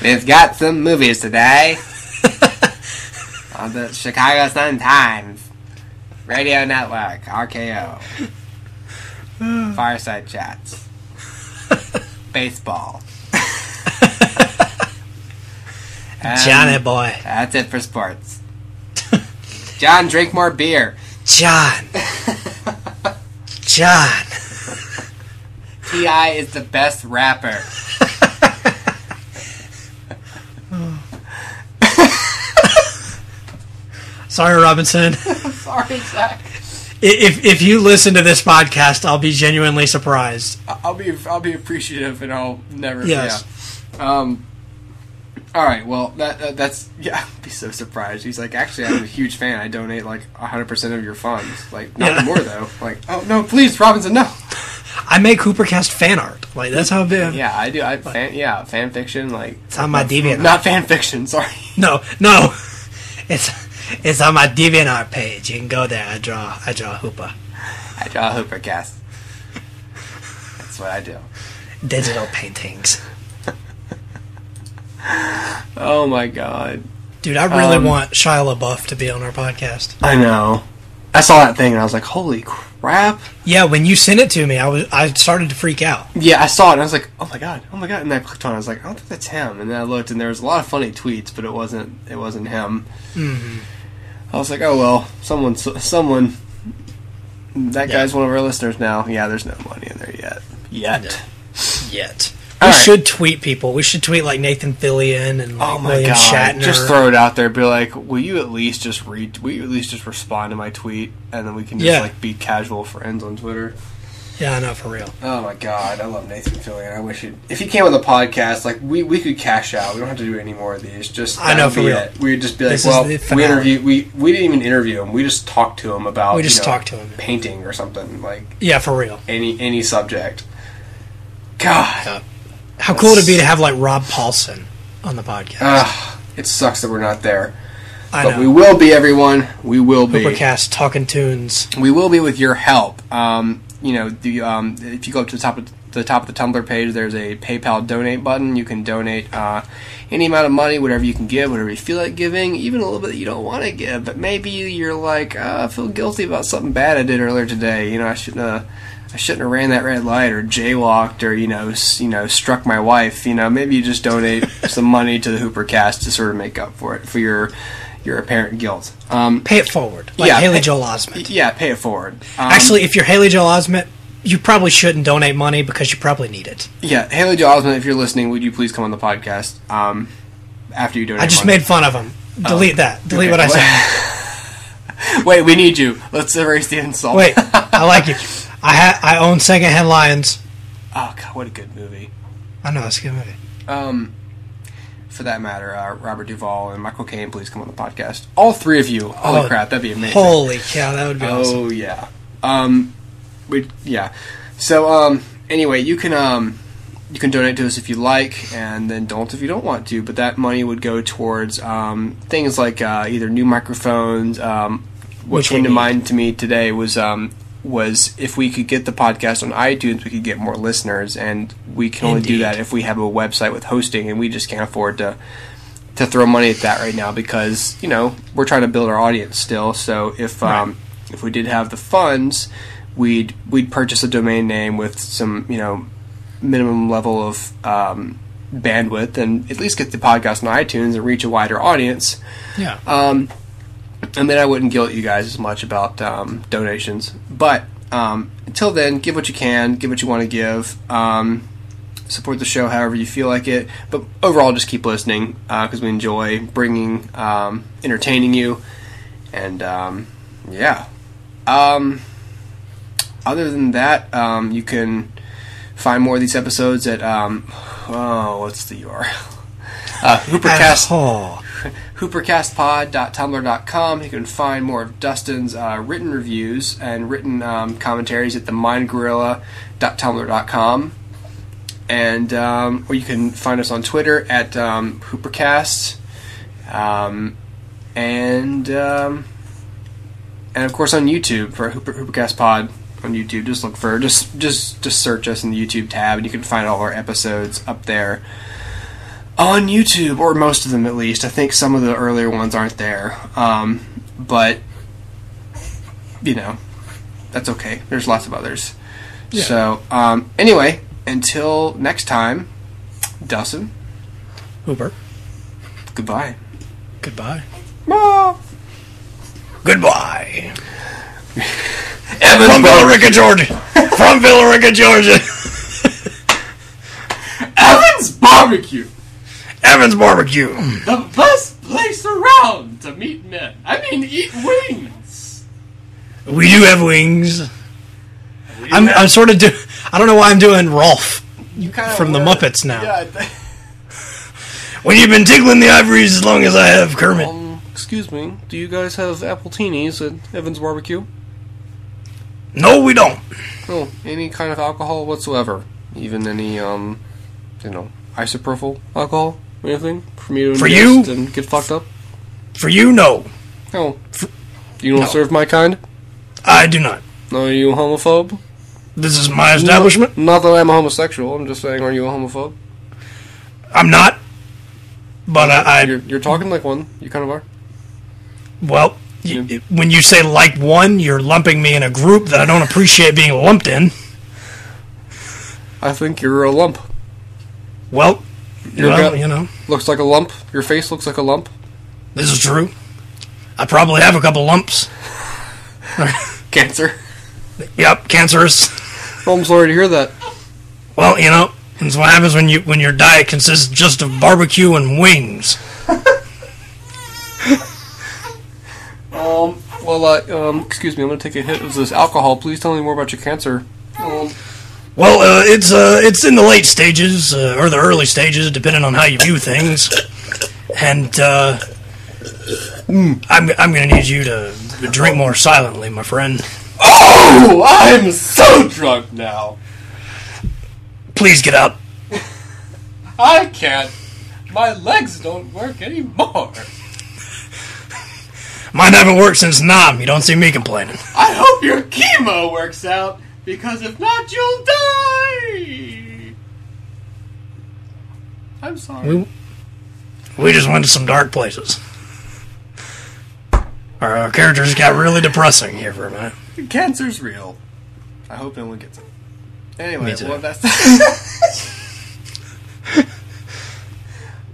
We've got some movies today on the Chicago Sun-Times Radio Network, RKO. Fireside Chats. Baseball. Johnny boy. That's it for sports. John, drink more beer. John. T.I. is the best rapper. Sorry, Robinson. Sorry, Zach. If you listen to this podcast, I'll be genuinely surprised. I'll be appreciative, and I'll never. Yes. Yeah. All right. Well, that's yeah. I'd be so surprised. He's like, actually, I'm a huge fan. I donate like 100% of your funds. Like, not anymore though. Like, oh no, please, Robinson, no. I make HooperCast fan art. Like, that's how big. Yeah, I do. Fan fiction. Like, it's on my DeviantArt. Not fan fiction. Sorry. No. It's on my DeviantArt page. You can go there. I draw Hooper. I draw HooperCast. That's what I do. Digital paintings. Oh my god. Dude, I really want Shia LaBeouf to be on our podcast. I know. I saw that thing and I was like, holy crap. Yeah, when you sent it to me, I started to freak out. Yeah, I saw it and I was like, oh my god. And I clicked on it, I was like, I don't think that's him. And then I looked and there was a lot of funny tweets, but it wasn't him. Mm-hmm. I was like, oh well, someone, that guy's one of our listeners now. Yeah, there's no money in there yet. We should tweet people. We should tweet like Nathan Fillion and like William Shatner. Just throw it out there. Be like, will you at least just respond to my tweet, and then we can just like be casual friends on Twitter. Yeah, I know, for real. Oh my god, I love Nathan Fillion. I wish if he came on the podcast, like we could cash out. We don't have to do any more of these. Just I know, for real. We'd just be like, we didn't even interview him. We just talked to him about talked to him painting or something, like for real. Any subject. God. How cool would it be to have like Rob Paulsen on the podcast? It sucks that we're not there. But we will be, everyone. We will be. HooperCast talking tunes. We will be with your help. If you go up to the top of the Tumblr page, there's a PayPal donate button. You can donate any amount of money, whatever you can give, whatever you feel like giving, even a little bit that you don't want to give. But maybe you're like, I feel guilty about something bad I did earlier today. I shouldn't have ran that red light or jaywalked or struck my wife. Maybe you just donate some money to the HooperCast to sort of make up for it, for your apparent guilt. Pay it forward, like Haley Joel Osment. Yeah, pay it forward. Actually, if you're Haley Joel Osment, you probably shouldn't donate money because you probably need it. Yeah, Haley Joel Osment, if you're listening, would you please come on the podcast after you donate? I just made fun of him. Delete that. Delete what I said. Wait, we need you. Let's erase the insult. Wait, I like you. I own Secondhand Lions. Oh god, what a good movie! I know, it's a good movie. For that matter, Robert Duvall and Michael Caine, please come on the podcast. All three of you. Holy crap, that'd be amazing. Holy cow, that would be awesome. Oh yeah. So anyway, you can donate to us if you like, and then don't if you don't want to. But that money would go towards things like either new microphones. What came to mind to me today was if we could get the podcast on iTunes, we could get more listeners, and we can only do that if we have a website with hosting, and we just can't afford to throw money at that right now because we're trying to build our audience still. So if we did have the funds, we'd purchase a domain name with some minimum level of bandwidth, and at least get the podcast on iTunes and reach a wider audience. Yeah. And then I wouldn't guilt you guys as much about donations. But until then, give what you can, give what you want to give. Support the show however you feel like it. But overall, just keep listening because we enjoy bringing, entertaining you. And, yeah. Other than that, you can find more of these episodes at, what's the URL? HooperCast. HooperCastPod.tumblr.com. You can find more of Dustin's written reviews and written commentaries at themindgorilla.tumblr.com. And or you can find us on Twitter at HooperCast. And of course on YouTube for HooperCast Pod on YouTube. Just look for just search us in the YouTube tab, and you can find all our episodes up there. on YouTube, or most of them at least. I think some of the earlier ones aren't there. But, that's okay. There's lots of others. Yeah. So, anyway, until next time, Dustin. Hooper. Goodbye. Goodbye. Oh. Goodbye. From Villarica, Georgia. From Villarica, Georgia. Evans Barbecue. Evans Barbecue. The best place around to meet men. I mean, eat wings. We do have wings. I'm sort of I don't know why I'm doing Rolf from the Muppets now. Yeah. When you've been tickling the ivories as long as I have, Kermit. Excuse me, do you guys have Appletinis at Evans Barbecue? No, we don't. Oh, any kind of alcohol whatsoever? Even any, isopropyl alcohol? Anything? For me to ingest and get fucked up? For you, no. Oh. You don't serve my kind? I do not. No, are you a homophobe? This is my establishment? Not that I'm a homosexual, I'm just saying, are you a homophobe? I'm not. But You're talking like one. You kind of are. Well, when you say like one, you're lumping me in a group that I don't appreciate being lumped in. I think you're a lump. Well, looks like a lump. Your face looks like a lump. This is true. I probably have a couple lumps. Cancer. Yep, cancerous. Well, I'm sorry to hear that. Well, that's what happens when your diet consists just of barbecue and wings. Excuse me, I'm going to take a hit of this alcohol. Please tell me more about your cancer. Well, it's in the late stages, or the early stages, depending on how you view things. And, I'm going to need you to drink more silently, my friend. Oh! I'm so drunk now. Please get up. I can't. My legs don't work anymore. Mine haven't worked since Nam. You don't see me complaining. I hope your chemo works out, because if not, you'll die. I'm sorry. We just went to some dark places. Our characters got really depressing here for a minute. Cancer's real. I hope no one gets it. Anyway, well, that's...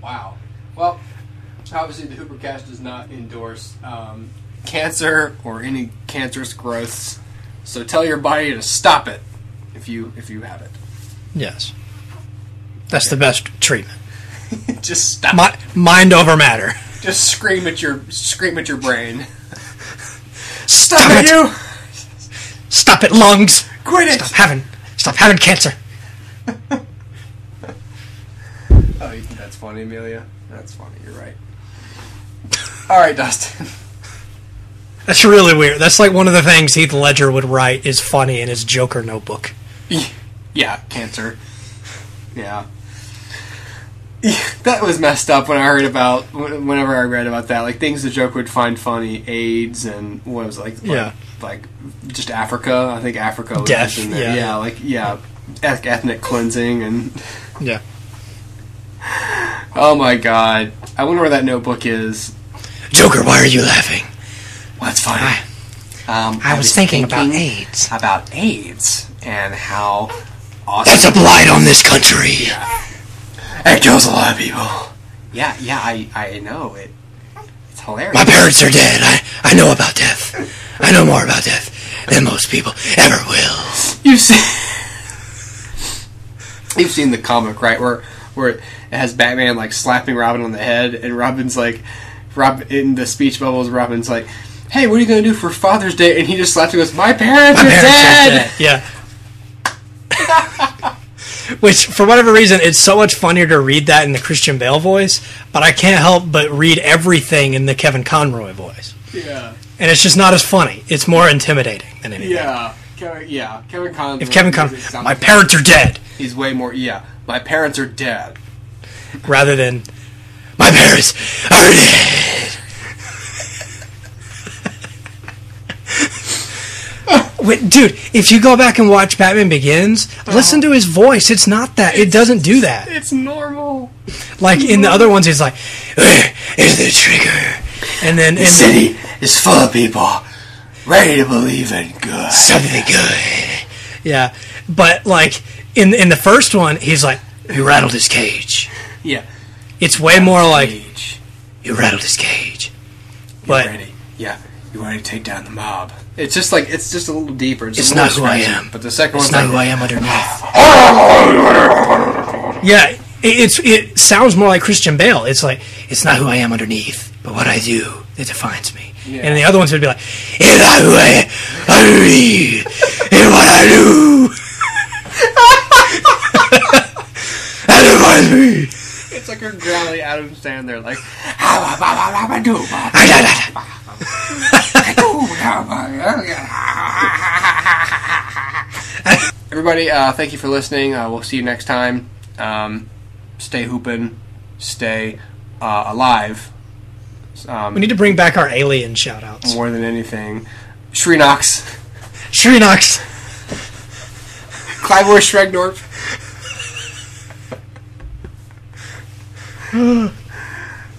Wow. Well, obviously the HooperCast does not endorse cancer or any cancerous growths, so tell your body to stop it if you have it. Yes. That's the best treatment. Just stop it. Mind over matter. Just scream at your brain. Stop it! You! Stop it, lungs! Quit it! Stop having cancer. Oh, you think that's funny, Amelia? That's funny, you're right. Alright, Dustin. That's really weird. That's like one of the things Heath Ledger would write is funny in his Joker notebook. Yeah, cancer. Yeah. That was messed up when I heard about, whenever I read about that, like things the Joker would find funny, AIDS and what was it, like just Africa. I think Africa was death. In there. Yeah, ethnic cleansing and yeah. Oh my God! I wonder where that notebook is. Joker, why are you laughing? Well, that's funny. I was thinking about AIDS. About AIDS and how awesome. That's a blight on this country. Yeah. It kills a lot of people. Yeah, I know. It's hilarious. My parents are dead. I know about death. I know more about death than most people ever will. You've seen the comic, right? Where it has Batman like slapping Robin on the head, and Robin's like, in the speech bubbles, Robin's like, "Hey, what are you gonna do for Father's Day?" And he just slaps and goes, "My parents are dead." Yeah. Which, for whatever reason, it's so much funnier to read that in the Christian Bale voice, but I can't help but read everything in the Kevin Conroy voice. Yeah. And it's just not as funny. It's more intimidating than anything. Yeah. Kevin Conroy. If Kevin Conroy, my parents are dead. He's way more, my parents are dead. Rather than, my parents are dead. Wait, dude, if you go back and watch Batman Begins, listen to his voice. It's not that. It doesn't do that. It's normal. Like, in the other ones, he's like, where is the trigger? And then... The city is full of people ready to believe in good. Something good. Yeah. But, like, in the first one, he's like, you rattled his cage. Yeah. It's way more like, you rattled his cage. But ready. Yeah. You ready to take down the mob. It's just like, it's just a little deeper. It's not who I am. But the second one's not who I am underneath. Yeah, it sounds more like Christian Bale. It's like, it's not who I am underneath, but what I do that defines me. Yeah. And the other ones would be like, it's not who I am underneath, and what I do that defines me. It's like a growly Adam Sandler, like, everybody, thank you for listening. We'll see you next time. Stay hoopin', stay alive. We need to bring back our alien shout-outs. More than anything. Shrinox. Clive Schregdorf.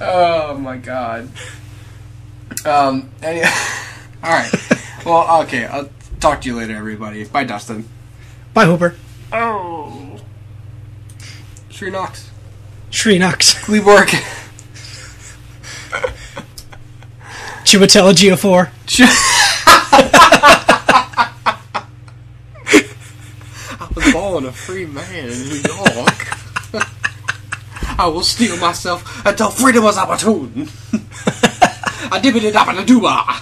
Oh my god. Alright. Well, okay. I'll talk to you later, everybody. Bye, Dustin. Bye, Hooper. Oh. Shrinox. Gleeborg. Chiwetel Ejiofor. I was born a free man in New York. I will steel myself until freedom was opportune. A dippity-dappity-dooba.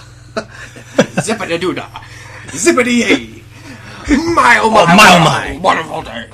Zippity-dooda. Zippity-yay. My, oh my, oh my. Wonderful day.